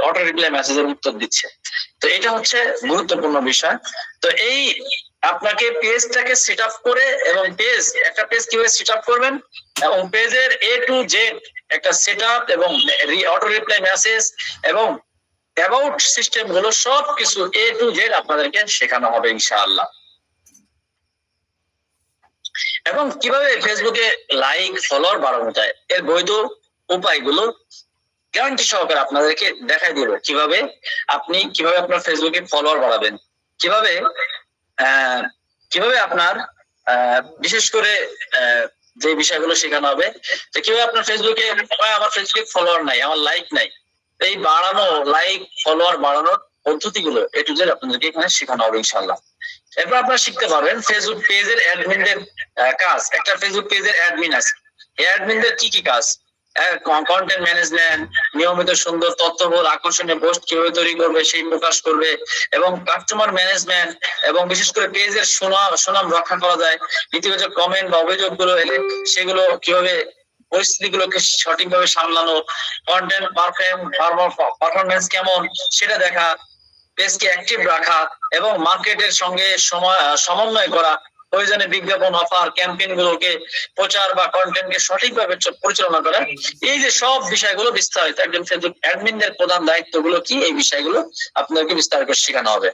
অটো রিপ্লাই মেসেজের উত্তর দিচ্ছে। তো এটা হচ্ছে গুরুত্বপূর্ণ বিষয়। তো এই আপনাকে পেজটাকে সেট আপ করে, এবং একটা পেজ কিভাবে সেট আপ করবেন, এবং পেজের এ টু জেড একটা সেট আপ, এবং অটো রিপ্লাই মেসেজ এবং অ্যাবাউট সিস্টেম গুলো সবকিছু এ টু জেড আপনাদেরকে শেখানো হবে ইনশাআল্লাহ। এবং কিভাবে ফেসবুকে লাইক ফলোয়ার বাড়ানো যায়, এর বৈধ উপায়গুলো গ্যারান্টি সহকারে আপনাদেরকে দেখাই দিব, কিভাবে আপনার ফেসবুকে ফলোয়ার বাড়াবেন, কিভাবে আপনার বিশেষ করে যে বিষয়গুলো শেখানো হবে, যে কিভাবে আপনার ফেসবুকে, আমার ফেসবুকে ফলোয়ার নাই, আমার লাইক নাই, এই বাড়ানো লাইক ফলোয়ার বাড়ানোর পদ্ধতিগুলো এ টু জেড আপনাদেরকে এখানে শেখানো হবে ইনশাআল্লাহ। এরপর আপনারা শিখতে পারবেন ফেসবুক পেজের অ্যাডমিনদের কাজ। একটা ফেসবুক পেজের অ্যাডমিন আছে, এই অ্যাডমিনদের কি কাজ, কন্টেন্ট ম্যানেজমেন্ট, নিয়মিত সুন্দর তথ্যবহুল আকর্ষণীয় পোস্ট কিভাবে তৈরি করবে সেই প্রকাশ করবে, এবং কাস্টমার ম্যানেজমেন্ট, এবং বিশেষ করে পেজের সুনাম রক্ষা করা যায়, ইতিবাচক কমেন্ট বা অভিযোগগুলো এলে সেগুলো কিভাবে পরিস্থিতিগুলোকে সঠিকভাবে সামলানো, কন্টেন্ট পারফরমেন্স কেমন সেটা দেখা, পেজকে অ্যাক্টিভ রাখা এবং মার্কেটের সঙ্গে সমন্বয় করা, প্রয়োজনে বিজ্ঞাপন, অফার, ক্যাম্পেইন গুলোকে প্রচার বা কন্টেন্টকে সঠিকভাবে পরিচালনা করা। এই যে সব বিষয়গুলো বিস্তারিত একজন ফেসবুক অ্যাডমিনদের প্রধান দায়িত্বগুলো কি, এই বিষয়গুলো আপনাদেরকে বিস্তারিত শেখানো হবে।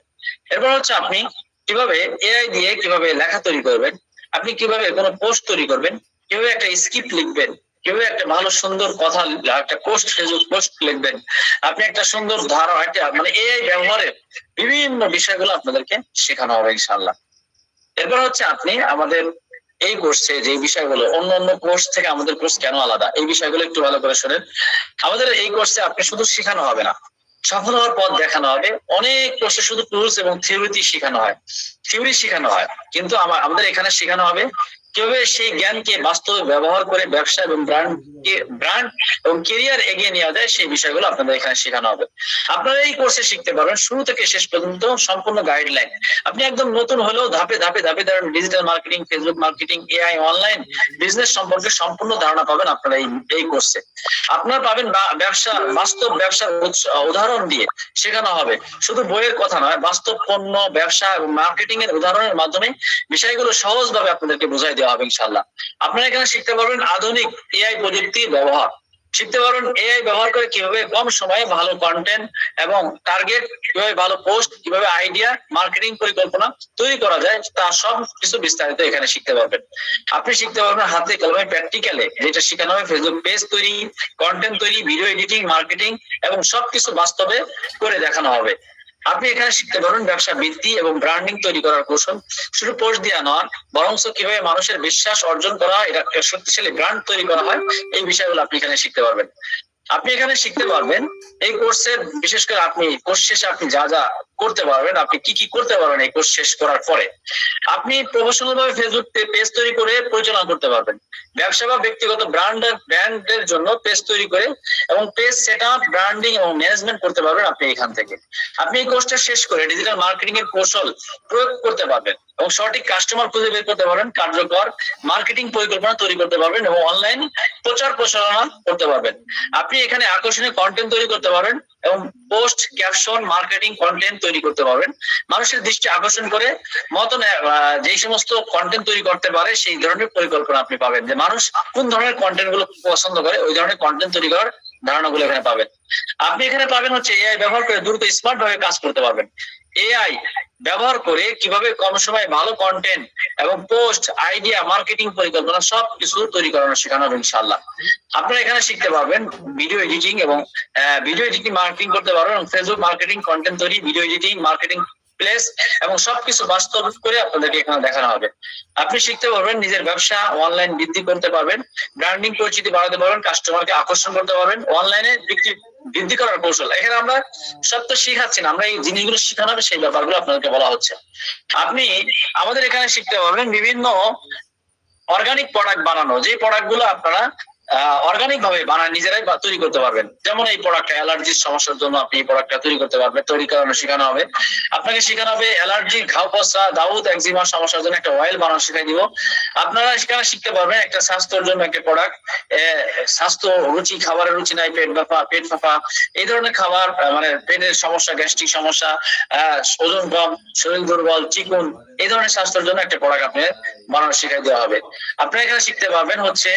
এরপর হচ্ছে আপনি কিভাবে এআই দিয়ে কিভাবে লেখা তৈরি করবেন, আপনি কিভাবে কোনো পোস্ট তৈরি করবেন, কিভাবে একটা স্ক্রিপ্ট লিখবেন, কিভাবে একটা ভালো সুন্দর কথা, একটা পোস্ট, ফেসবুক পোস্ট লিখবেন, আপনি একটা সুন্দর ধারা, একটা মানে এআই ব্যবহারের বিভিন্ন বিষয়গুলো আপনাদেরকে শেখানো হবে ইনশাআল্লাহ। এরপর হচ্ছে আপনি আমাদের এই কোর্সে যে বিষয়গুলো অন্য অন্য কোর্স থেকে আমাদের কোর্স কেন আলাদা, এই বিষয়গুলো একটু ভালো করে শোনেন। আমাদের এই কোর্সে আপনি শুধু শেখানো হবে না, সফল হওয়ার পথ দেখানো হবে। অনেক কোর্সে শুধু টুলস এবং থিওরি শেখানো হয়, কিন্তু আমাদের এখানে শেখানো হবে কিভাবে সেই জ্ঞানকে বাস্তবে ব্যবহার করে ব্যবসা এবং ব্র্যান্ড এবং ক্যারিয়ার এগিয়ে নেওয়া যায়, সেই বিষয়গুলো আপনাদের এখানে শেখানো হবে। আপনারা এই কোর্সে শিখতে পারবেন শুরু থেকে শেষ পর্যন্ত সম্পূর্ণ গাইডলাইন। আপনি একদম নতুন হলেও ধাপে ধাপে ধাপে ধরেন digital marketing, Facebook marketing, AI, online business সম্পর্কে সম্পূর্ণ ধারণা পাবেন আপনারা এই কোর্সে। আপনারা পাবেন ব্যবসা, বাস্তব ব্যবসার উদাহরণ দিয়ে শেখানো হবে। শুধু বইয়ের কথা নয়, বাস্তব পণ্য, ব্যবসা এবং মার্কেটিং এর উদাহরণের মাধ্যমে বিষয়গুলো সহজভাবে আপনাদেরকে বুঝাই দেওয়া হবে ইনশাআল্লাহ। আপনারা এখানে শিখতে পারবেন আধুনিক এআই প্রযুক্তির ব্যবহার, শিখতে পারবেন এআই ব্যবহার করে কিভাবে কম সময়ে ভালো কন্টেন্ট এবং টার্গেট, কিভাবে ভালো পোস্ট, কিভাবে আইডিয়া মার্কেটিং পরিকল্পনা তৈরি করা যায়, তা সব কিছু বিস্তারিত এখানে শিখতে পারবেন। আপনি শিখতে পারবেন হাতে কলমে প্র্যাকটিক্যালে, যেটা শেখানো হবে ফেসবুক পেজ তৈরি, কন্টেন্ট তৈরি, ভিডিও এডিটিং, মার্কেটিং এবং সবকিছু বাস্তবে করে দেখানো হবে। আপনি এখানে শিখতে পারবেন ব্যবসা বৃদ্ধি এবং ব্র্যান্ডিং তৈরি করার কৌশল, শুধু পোস্ট দেওয়া নয় বরং কিভাবে মানুষের বিশ্বাস অর্জন করা হয়, এটা শক্তিশালী ব্র্যান্ড তৈরি করা হয়, এই বিষয়গুলো আপনি এখানে শিখতে পারবেন। আপনি এখানে শিখতে পারবেন এই কোর্সের, বিশেষ করে আপনি কোর্স শেষে আপনি যা যা করতে পারবেন, আপনি কি কি করতে পারবেন এই কোর্স শেষ করার পরে। আপনি প্রফেশনাল ভাবে ফেসবুক পেজ তৈরি করে পরিচালনা করতে পারবেন, ব্যবসা বা ব্যক্তিগত ব্র্যান্ডের জন্য পেজ তৈরি করে এবং পেজ সেটআপ, ব্র্যান্ডিং এবং ম্যানেজমেন্ট করতে পারবেন আপনি এখান থেকে। আপনি এই কোর্সটা শেষ করে ডিজিটাল মার্কেটিং এর কৌশল প্রয়োগ করতে পারবেন এবং সঠিক কাস্টমার খুঁজে বের করতে পারবেন, কার্যকর মার্কেটিং পরিকল্পনা তৈরি করতে পারবেন এবং অনলাইন প্রচার প্রসারণা করতে পারবেন। আপনি এখানে আকর্ষণীয় কন্টেন্ট তৈরি করতে পারবেন এবং পোস্ট, ক্যাপশন, মার্কেটিং কন্টেন্ট তৈরি করতে পারবেন। মানুষের দৃষ্টি আকর্ষণ করে মতন যেই সমস্ত কন্টেন্ট তৈরি করতে পারে সেই ধরনের পরিকল্পনা আপনি পাবেন, যে মানুষ কোন ধরনের কন্টেন্ট গুলো পছন্দ করে ওই ধরনের কন্টেন্ট তৈরি করার ধারণাগুলো এখানে পাবেন। আপনি এখানে পাবেন হচ্ছে এআই ব্যবহার করে দ্রুত স্মার্ট ভাবে কাজ করতে পারবেন। এআই ব্যবহার করে কিভাবে কম সময়ে ভালো কন্টেন্ট এবং পোস্ট, আইডিয়া, মার্কেটিং পরিকল্পনা সবকিছু তৈরি করানো শেখানো হবে ইনশাআল্লাহ। আপনারা এখানে শিখতে পারবেন ভিডিও এডিটিং এবং মার্কেটিং করতে পারবেন, ফেসবুক মার্কেটিং, কন্টেন্ট তৈরি, ভিডিও এডিটিং, মার্কেটিং প্লেস এবং সবকিছু বাস্তব করে আপনাদেরকে এখানে দেখানো হবে। আপনি শিখতে পারবেন নিজের ব্যবসা অনলাইন বৃদ্ধি করতে পারবেন, ব্র্যান্ডিং পরিচিতি বাড়াতে পারবেন, কাস্টমারকে আকর্ষণ করতে পারবেন, অনলাইনে বৃদ্ধি করার কৌশল। এখানে আমরা সব তো শিখাচ্ছি না, আমরা এই জিনিসগুলো শেখানো হবে সেই ব্যাপারগুলো আপনাদেরকে বলা হচ্ছে। আপনি আমাদের এখানে শিখতে পারবেন বিভিন্ন অর্গানিক প্রোডাক্ট বানানো, যে প্রোডাক্ট গুলো আপনারা অর্গানিক ভাবে বানায় নিজেরাই তৈরি করতে পারবেন। যেমন এই প্রোডাক্টটা অ্যালার্জির সমস্যার জন্য আপনি এই প্রোডাক্টটা তৈরি করতে পারবেন, তৈরি করানো শেখানো হবে। আপনাকে শেখানো হবে অ্যালার্জি, ঘাও পচা, দাউদ, একজিমা সমস্যার জন্য একটা অয়েল বানানো শেখাই দিব। আপনারা সেখানে শিখতে পারবেন একটা স্বাস্থ্যের জন্য একটা প্রোডাক্ট, স্বাস্থ্য রুচি, খাবারের রুচি নাই, পেট ফাঁপা, এই ধরনের খাবার, মানে পেটের সমস্যা, গ্যাস্ট্রিক সমস্যা, ওজন কম, শরীর দুর্বল, চিকুন, এই ধরনের স্বাস্থ্যের জন্য একটা প্রোডাক্ট আপনি বানানো শেখাই দেওয়া হবে। আপনারা এখানে শিখতে পারবেন হচ্ছে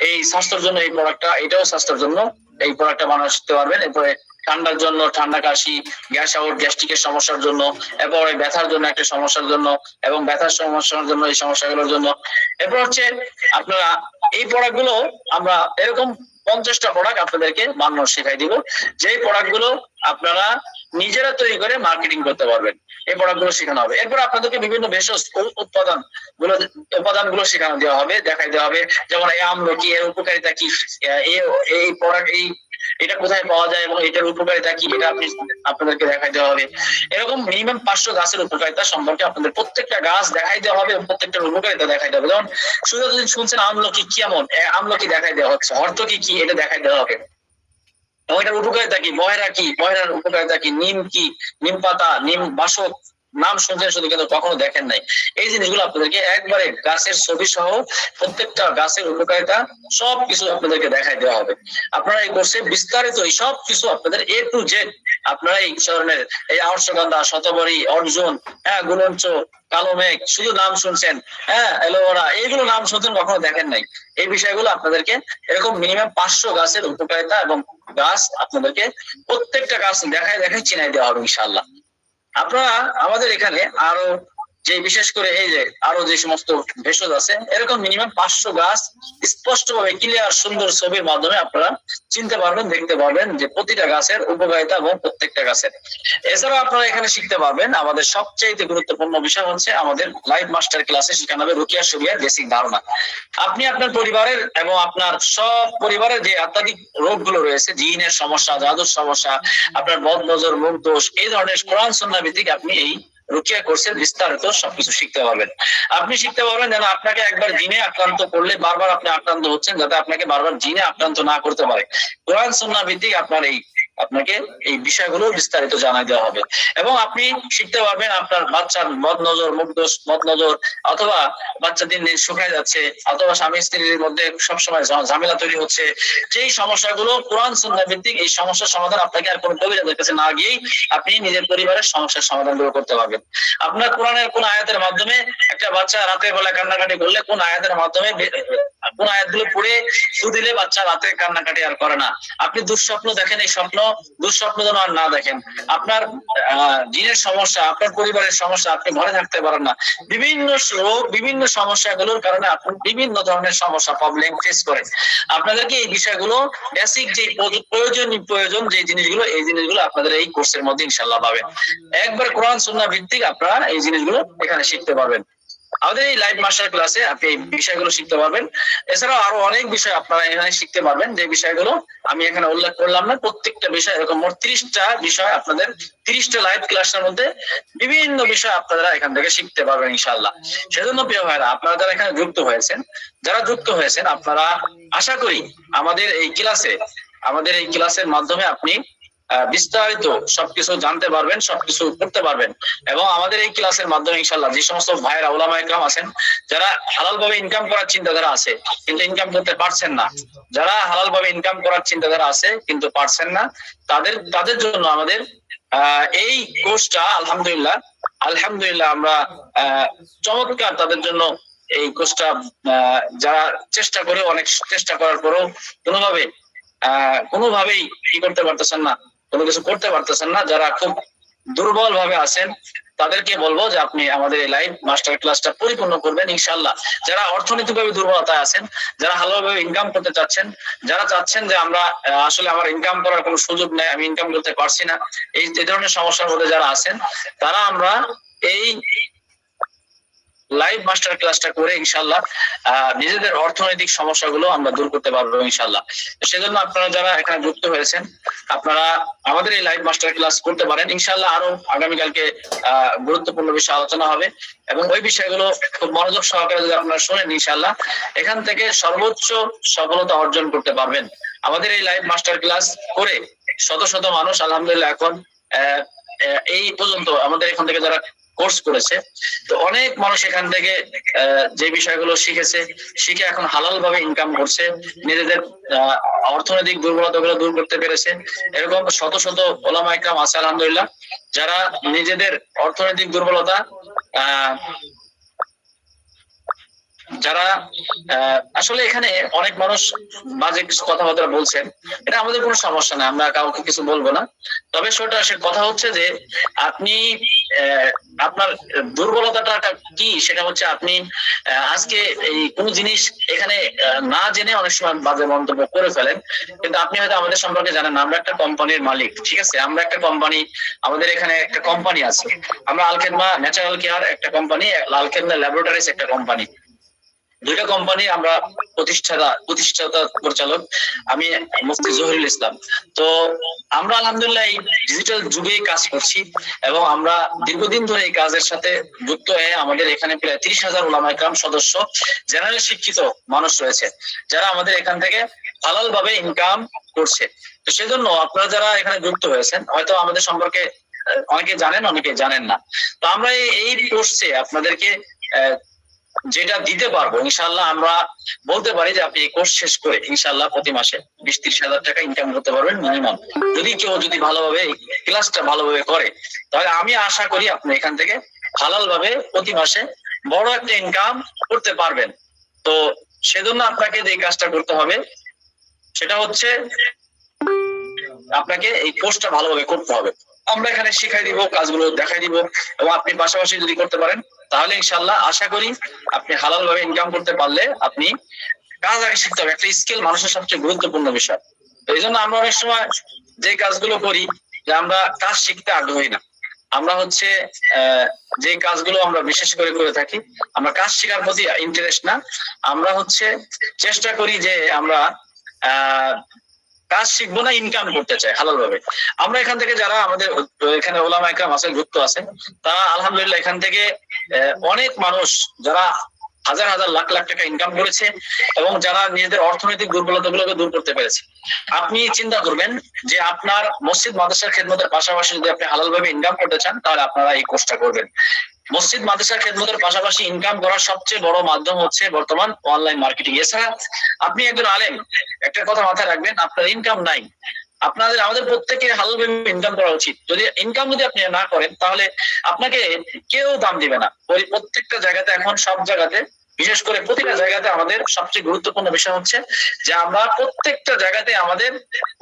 এই স্বাস্থ্যের জন্য এই প্রোডাক্টটা, এটাও স্বাস্থ্যের জন্য এই প্রোডাক্টটা বানানো শিখতে পারবেন। এরপরে ঠান্ডার জন্য, ঠান্ডা কাশি, গ্যাস আউট, গ্যাস্ট্রিকের সমস্যার জন্য, এরপরে ব্যথার জন্য একটা সমস্যার জন্য এবং ব্যথার সমস্যার জন্য, এই সমস্যাগুলোর জন্য। এরপর হচ্ছে আপনারা এই প্রোডাক্ট গুলো আমরা এরকম 50টা প্রোডাক্ট আপনাদেরকে বানানো শেখাই দিব, যে প্রোডাক্ট গুলো আপনারা নিজেরা তৈরি করে মার্কেটিং করতে পারবেন। এই প্রোডাক্ট গুলো শেখানো হবে। এরপর আপনাদেরকে বিভিন্ন ভেষজ উপাদান গুলো শেখানো দেওয়া হবে, দেখাই দেওয়া হবে, যেমন এই আমলকি, এর উপকারিতা কি, এই প্রোডাক্ট এটা কোথায় পাওয়া যায় এবং এটার উপকারিতা কি, এটা আপনাদেরকে দেখাই দেওয়া হবে। এরকম মিনিমাম 500 গাছের উপকারিতা সম্পর্কে আপনাদের প্রত্যেকটা গাছ দেখাই দেওয়া হবে এবং প্রত্যেকটার উপকারিতা দেখাই দেওয়া হবে। যেমন শুধু যদি শুনছেন আমলকি কেমন, আমলকি দেখাই দেওয়া হচ্ছে, হর্তকি কি এটা দেখাই দেওয়া হবে, এবং এটার উপকারিতা কি, বয়রা কি, বয়রার উপকারিতা কি, নিম কি, নিম পাতা, নিম বাসক, নাম শুনছেন শুধু, কিন্তু কখনো দেখেন নাই। এই জিনিসগুলো আপনাদেরকে একবারে গাছের ছবি সহ প্রত্যেকটা গাছের উপকারিতা সবকিছু আপনাদেরকে দেখাই দেওয়া হবে। আপনারা এই কোর্সে বিস্তারিত এই সব কিছু আপনাদের A to Z, আপনারা এই ধরনের এই অশ্বগন্ধা, শতবরী, অর্জুন, গুলঞ্চ, কালো মেঘ শুধু নাম শুনছেন, এলোভেরা এইগুলো নাম শুনছেন, কখনো দেখেন নাই। এই বিষয়গুলো আপনাদেরকে এরকম মিনিমাম 500 গাছের উপকারিতা এবং গাছ আপনাদেরকে প্রত্যেকটা গাছ দেখায় দেখায় চিনাই দেওয়া হবে ইনশাআল্লাহ। আপনারা আমাদের এখানে আরো যে বিশেষ করে এই যে আরো যে সমস্ত ভেষজ আছে, এরকম মিনিমাম 500 গাছ স্পষ্টভাবে ক্লিয়ার সুন্দর ছবির মাধ্যমে আপনারা চিনতে পারবেন, দেখতে পারবেন যে প্রতিটা গাছের উপকারিতা এবং প্রত্যেকটা গাছের। এছাড়াও আপনারা এখানে শিখতে পারবেন আমাদের সবচেয়ে গুরুত্বপূর্ণ বিষয় হচ্ছে আমাদের লাইভ মাস্টার ক্লাসে শেখানো হবে রুকিয়া শুকিয়ার বেসিক ধারণা। আপনি আপনার পরিবারের এবং আপনার সব পরিবারের যে অত্যাধিক রোগগুলো রয়েছে, জিনের সমস্যা, জাদুর সমস্যা, আপনার বদ নজর, মুখ দোষ, এই ধরনের কোরআন সুন্নাহ ভিত্তিক আপনি এই রুকিয়া কোর্সের বিস্তারিত সবকিছু শিখতে পারবেন। আপনি শিখতে পারবেন যেন আপনাকে একবার জিনে আক্রান্ত করলে বারবার আপনি আক্রান্ত হচ্ছেন, যাতে আপনাকে বারবার জিনে আক্রান্ত না করতে পারে। কোরআন সুন্নাহ ভিত্তিক আপনাকে এই বিষয়গুলো বিস্তারিত জানাই দেওয়া হবে। এবং আপনি শিখতে পারবেন আপনার বাচ্চার বদ নজর, মুখ দোষ, বদ নজর, অথবা বাচ্চা দিন দিন শুকায় যাচ্ছে, অথবা স্বামী স্ত্রীর মধ্যে সবসময় ঝামেলা তৈরি হচ্ছে, যেই সমস্যাগুলো কোরআন সুন্নাহ ভিত্তিক, এই সমস্যার সমাধান আপনাকে আর কোনো কবিরাজের কাছে না গিয়েই আপনি নিজের পরিবারের সমস্যার সমাধান গুলো করতে পারবেন। আপনার কোরআনের কোন আয়াতের মাধ্যমে একটা বাচ্চা রাতের বেলা কান্নাকাটি করলে কোন আয়াতের মাধ্যমে কোন আয়াতগুলো পড়ে শু দিলে বাচ্চা রাতে কান্নাকাটি আর করে না। আপনি দুঃস্বপ্ন দেখেন, এই দুঃস্বপ্ন যেন আর না দেখেন। আপনার জিনের সমস্যা, আপনার পরিবারের সমস্যা, আপনি ঘরে থাকতে পারেন না, বিভিন্ন রোগ, বিভিন্ন সমস্যাগুলোর কারণে আপনি বিভিন্ন ধরনের সমস্যা প্রবলেম ফেস করেন। আপনাদেরকে এই বিষয়গুলো বেসিক যে প্রয়োজন যে জিনিসগুলো, এই জিনিসগুলো আপনাদের এই কোর্সের মধ্যে ইনশাআল্লাহ পাবেন। একবার কোরআন সুন্নাহ ভিত্তিক আপনারা এই জিনিসগুলো এখানে শিখতে পারবেন। আমাদের এই লাইভ মাস্টার ক্লাসে আপনি এই বিষয়গুলো শিখতে পারবেন। এছাড়াও আরো অনেক বিষয় আপনারা এখানে শিখতে পারবেন, যে বিষয়গুলো আমি এখানে উল্লেখ করলাম না। প্রত্যেকটা বিষয় এরকম মোট 30টা বিষয় আপনাদের 30টা লাইভ ক্লাসের মধ্যে বিভিন্ন বিষয় আপনারা এখান থেকে শিখতে পারবেন ইনশাআল্লাহ। সেজন্য প্রিয় ভাইরা, আপনারা যারা এখানে যুক্ত হয়েছেন, আপনারা আশা করি আমাদের এই ক্লাসের মাধ্যমে আপনি বিস্তারিত সবকিছু জানতে পারবেন, সবকিছু করতে পারবেন। এবং আমাদের এই ক্লাসের মাধ্যমে ইনশাআল্লাহ যে সমস্ত ভাইয়েরা উলামা ইকরাম আছেন, যারা হালাল ভাবে ইনকাম করার চিন্তাধারা আছে কিন্তু ইনকাম করতে পারছেন না, যারা হালাল ভাবে ইনকাম করার চিন্তাধারা আছে কিন্তু পারছেন না, তাদের জন্য আমাদের এই কোর্সটা আলহামদুলিল্লাহ আমরা চমৎকার তাদের জন্য এই কোর্সটা, যারা অনেক চেষ্টা করার পরেও কোনোভাবেই কি করতে পারতেছেন না, কোনো কিছু করতে পারতেছেন না, যারা খুব দুর্বল ভাবে আছেন, তাদেরকে বলবো যে আপনি আমাদের এই লাইভ মাস্টার ক্লাসটা পরিপূর্ণ করবেন ইনশাআল্লাহ। যারা অর্থনৈতিকভাবে দুর্বলতায় আছেন, যারা ভালোভাবে ইনকাম করতে চাচ্ছেন, যারা চাচ্ছেন যে আমরা আসলে আমার ইনকাম করার কোনো সুযোগ নেই, আমি ইনকাম করতে পারছি না, এই ধরনের সমস্যার মধ্যে যারা আছেন, তারা আমরা এই লাইভ মাস্টার ক্লাসটা করে ইনশাআল্লাহ নিজেদের অর্থনৈতিক সমস্যাগুলো আমরা দূর করতে পারবো ইনশাআল্লাহ। সেজন্য আপনারা যারা এখানে যুক্ত হয়েছেন, আপনারা আমাদের এই লাইভ মাস্টার ক্লাস করতে পারেন ইনশাআল্লাহ। আরো আগামীকালকে গুরুত্বপূর্ণ বিষয় আলোচনা হবে এবং ওই বিষয়গুলো খুব মনোযোগ সহকারে যদি আপনারা শোনেন, ইনশাআল্লাহ এখান থেকে সর্বোচ্চ সফলতা অর্জন করতে পারবেন। আমাদের এই লাইভ মাস্টার ক্লাস করে শত শত মানুষ আলহামদুলিল্লাহ এখন এই পর্যন্ত আমাদের এখান থেকে যারা কোর্স করেছে, তো অনেক মানুষ এখান থেকে যে বিষয়গুলো শিখে এখন হালাল ভাবে ইনকাম করছে, নিজেদের অর্থনৈতিক দুর্বলতাগুলো দূর করতে পেরেছে। এরকম শত শত ওলামা ইকরাম আছে আলহামদুলিল্লাহ, যারা নিজেদের অর্থনৈতিক দুর্বলতা যারা আসলে এখানে অনেক মানুষ বাজে কিছু কথাবার্তা বলছেন, এটা আমাদের কোনো সমস্যা না, আমরা কাউকে কিছু বলবো না। তবে সে কথা হচ্ছে যে আপনি আপনার দুর্বলতাটা কি, সেটা হচ্ছে আপনি আজকে এই কোনো জিনিস এখানে না জেনে অনেক সময় বাজে মন্তব্য করে ফেলেন, কিন্তু আপনি হয়তো আমাদের সম্পর্কে জানেন না। আমরা একটা কোম্পানির মালিক, ঠিক আছে, আমরা একটা কোম্পানি, আমাদের এখানে একটা কোম্পানি আছে, আমরা আলখেদমা ন্যাচারাল কেয়ার একটা কোম্পানি, আলখেদমা ল্যাবরেটরিজ একটা কোম্পানি, দুইটা কোম্পানি আমরা প্রতিষ্ঠাতা পরিচালক, আমি মুফতি জহিরুল ইসলাম। তো আমরা আলহামদুলিল্লাহ এই ডিজিটাল যুগে কাজ করছি এবং আমরা দীর্ঘদিন ধরে এই কাজের সাথে যুক্ত হয়ে আমাদের এখানে প্রায় 30,000 উলামা ইকরাম সদস্য, জেনারেল শিক্ষিত মানুষ রয়েছে, যারা আমাদের এখান থেকে হালাল ভাবে ইনকাম করছে। তো সেজন্য আপনারা যারা এখানে যুক্ত হয়েছেন, হয়তো আমাদের সম্পর্কে অনেকে জানেন, অনেকে জানেন না। তো আমরা এই কোর্সে আপনাদেরকে যেটা দিতে পারবো ইনশাআল্লাহ, আমরা বলতে পারি যে আপনি এই কোর্স শেষ করে ইনশাআল্লাহ প্রতি মাসে 20-30 হাজার টাকা ইনকাম করতে পারবেন মিনিমাম। যদি কেউ যদি ভালোভাবে ক্লাসটা ভালোভাবে করে, তাহলে আমি আশা করি আপনি এখান থেকে হালাল ভাবে প্রতি মাসে বড় একটা ইনকাম করতে পারবেন। তো সেজন্য আপনাকে যে কাজটা করতে হবে সেটা হচ্ছে আপনাকে এই কোর্সটা ভালোভাবে করতে হবে। আমরা এখানে শিখাই দিব, কাজগুলো দেখাই দিব, এবং আপনি পাশাপাশি যদি করতে পারেন তাহলে ইনশাআল্লাহ আশা করি আপনি হালাল ভাবে ইনকাম করতে পারলে, আপনি কাজ আগে শিখতে হবে। একটা স্কিল মানুষের সবচেয়ে গুরুত্বপূর্ণ বিষয়। তো এই জন্য আমরা অনেক সময় যে কাজগুলো করি, যে আমরা কাজ শিখতে আগ্রহী না, আমরা হচ্ছে যে কাজগুলো আমরা বিশেষ করে করে থাকি, আমরা কাজ শেখার প্রতি ইন্টারেস্ট না, আমরা হচ্ছে চেষ্টা করি যে আমরা কাজ শিখবো না, ইনকাম করতে চাই হালাল ভাবে। আমরা এখান থেকে যারা আমাদের এখানে ওলামা একরাম আছেন, যুক্ত আছেন, তারা আলহামদুলিল্লাহ এখান থেকে অনেক মানুষ যারা হাজার হাজার লাখ লাখ টাকা ইনকাম করেছে, এবং যারা নিজেদের অর্থনৈতিক দুর্বলতা গুলোকে দূর করতে পেরেছে। আপনি চিন্তা করবেন যে আপনার মসজিদ মাদ্রাসার খেদমতের পাশাপাশি যদি আপনি হালাল ভাবে ইনকাম করতে চান, তাহলে আপনারা এই কোর্সটা করবেন। মসজিদ মাদ্রাসার খেদমতের পাশাপাশি ইনকাম করার সবচেয়ে বড় মাধ্যম হচ্ছে বর্তমান অনলাইন মার্কেটিং। এছাড়া আপনি একজন আলেম, একটা কথা মাথায় রাখবেন, আপনার ইনকাম নাই, আমাদের প্রত্যেকের হালাল ইনকাম করা উচিত। যদি ইনকাম যদি আপনি না করেন, তাহলে আপনাকে কেউ দাম দিবে না। প্রত্যেকটা জায়গাতে এখন, সব জায়গাতে, বিশেষ করে প্রতিটা জায়গাতে আমাদের সবচেয়ে গুরুত্বপূর্ণ বিষয় হচ্ছে যে আমরা প্রত্যেকটা জায়গাতে আমাদের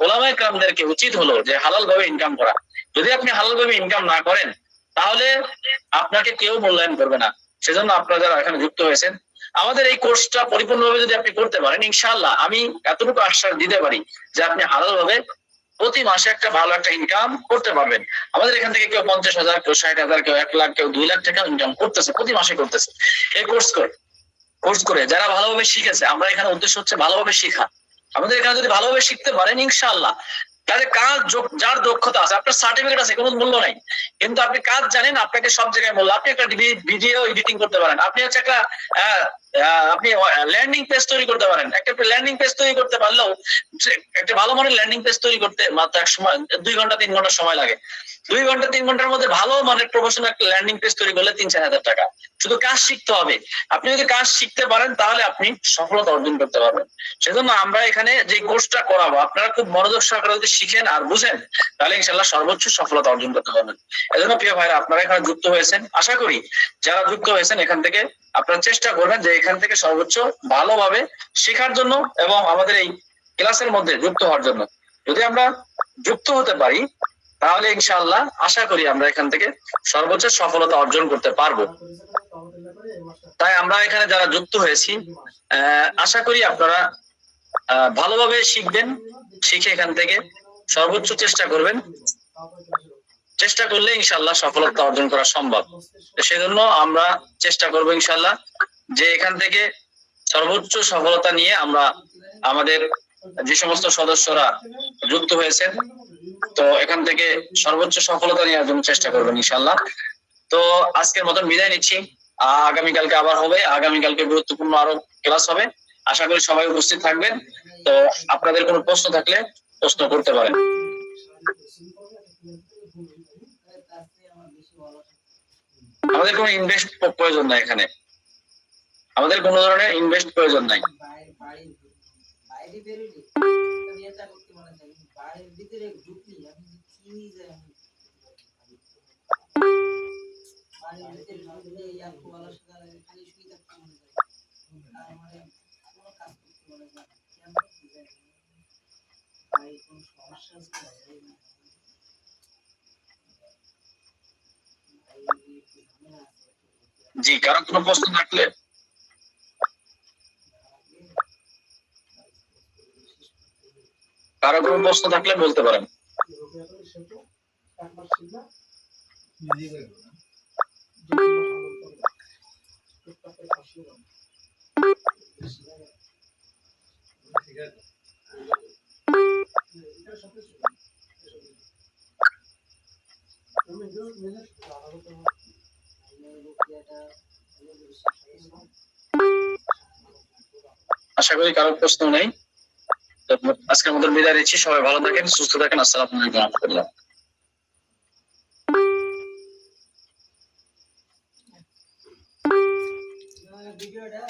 ওলামায়ে কেরামদেরকে উচিত হলো যে হালাল ভাবে ইনকাম করা। যদি আপনি হালাল ভাবে ইনকাম না করেন, তাহলে আপনাকে কেউ মূল্যায়ন করবে না। সেজন্য আপনারা যারা এখানে যুক্ত হয়েছেন, আমাদের এই কোর্সটা পরিপূর্ণভাবে যদি আপনি করতে পারেন, ইনশাআল্লাহ আমি এতটুকু আশ্বাস দিতে পারি যে আপনি হালাল ভাবে প্রতি মাসে একটা ভালো একটা ইনকাম করতে পারবেন। আমাদের এখান থেকে কেউ 50,000, কেউ 60,000, কেউ 1 লাখ, কেউ 2 লাখ টাকা ইনকাম করতেছে, প্রতি মাসে করতেছে এই কোর্স করে যারা ভালোভাবে শিখেছে। আমরা এখানে উদ্দেশ্য হচ্ছে ভালোভাবে শেখা। আমাদের এখানে যদি ভালোভাবে শিখতে পারেন, ইনশাআল্লাহ তাহলে কাজ, যার দক্ষতা আছে, আপনার সার্টিফিকেট আছে, কোনো মূল্য নাই, কিন্তু আপনি কাজ জানেন, আপনাকে সব জায়গায় মূল্য। আপনি একটা ভিডিও এডিটিং করতে পারেন, আপনি হচ্ছে একটা আপনি ল্যান্ডিং পেজ তৈরি করতে পারেন। একটা ল্যান্ডিং পেজ তৈরি করতে পারলেও, একটা ভালো মানের ল্যান্ডিং পেজ তৈরি করতে মাত্র 2 ঘন্টা 3 ঘন্টা সময় লাগে। 2 ঘন্টা 3 ঘন্টার মধ্যে ভালো মানের প্রফেশনাল একটা ল্যান্ডিং পেজ তৈরি করলে 3-4 হাজার টাকা। শুধু কাজ শিখতে হবে। আপনি যদি কাজ শিখতে পারেন, তাহলে আপনি সফলতা অর্জন করতে পারবেন। সেজন্য আমরা এখানে যে কোর্সটা করাবো, আপনারা খুব মনোযোগ সহকারে যদি শিখেন আর বুঝেন, তাহলে ইনশাআল্লাহ সর্বোচ্চ সফলতা অর্জন করতে পারবেন। এজন্য প্রিয় ভাইরা, আপনারা এখানে যুক্ত হয়েছেন, আশা করি যারা যুক্ত হয়েছেন এখান থেকে আপনারা চেষ্টা করবেন যে এখান থেকে সর্বোচ্চ ভালোভাবে শেখার জন্য, এবং আমাদের এই ক্লাসের মধ্যে যুক্ত হওয়ার জন্য। যদি আমরা যুক্ত হতে পারি, তাহলে ইনশাআল্লাহ আশা করি আমরা এখান থেকে সর্বোচ্চ সফলতা অর্জন করতে পারবো। তাই আমরা এখানে যারা যুক্ত হয়েছি, আশা করি আপনারা ভালোভাবে শিখবেন, শিখে এখান থেকে সর্বোচ্চ চেষ্টা করবেন। চেষ্টা করলে ইনশাআল্লাহ সফলতা অর্জন করা সম্ভব। সেজন্য আমরা চেষ্টা করবো ইনশাআল্লাহ যে এখান থেকে সর্বোচ্চ সফলতা নিয়ে আমরা, আমাদের যে সমস্ত সদস্যরা যুক্ত হয়েছেন, তো এখান থেকে সর্বোচ্চ সফলতা নেওয়ার জন্য চেষ্টা করবেন ইনশাআল্লাহ। তো আজকের মতন বিদায় নিচ্ছি। আগামীকালকে আবার হবে, আগামীকালকে গুরুত্বপূর্ণ আরো ক্লাস হবে। আশা করি সবাই উপস্থিত থাকবেন। তো আপনাদের কোনো প্রশ্ন থাকলে প্রশ্ন করতে পারেন। আমাদের কোনো ইনভেস্ট প্রয়োজন নাই এখানে, আমাদের কোনো ধরনের ইনভেস্ট প্রয়োজন নাই। জি, কারো কোনো প্রশ্ন থাকলে, বলতে পারেন। আশা করি কারো প্রশ্ন নেই। আজকের মতো বিদায় নিচ্ছি। সবাই ভালো থাকেন, সুস্থ থাকেন। আসসালামু আলাইকুম ওয়া রাহমাতুল্লাহ। ভিডিওটা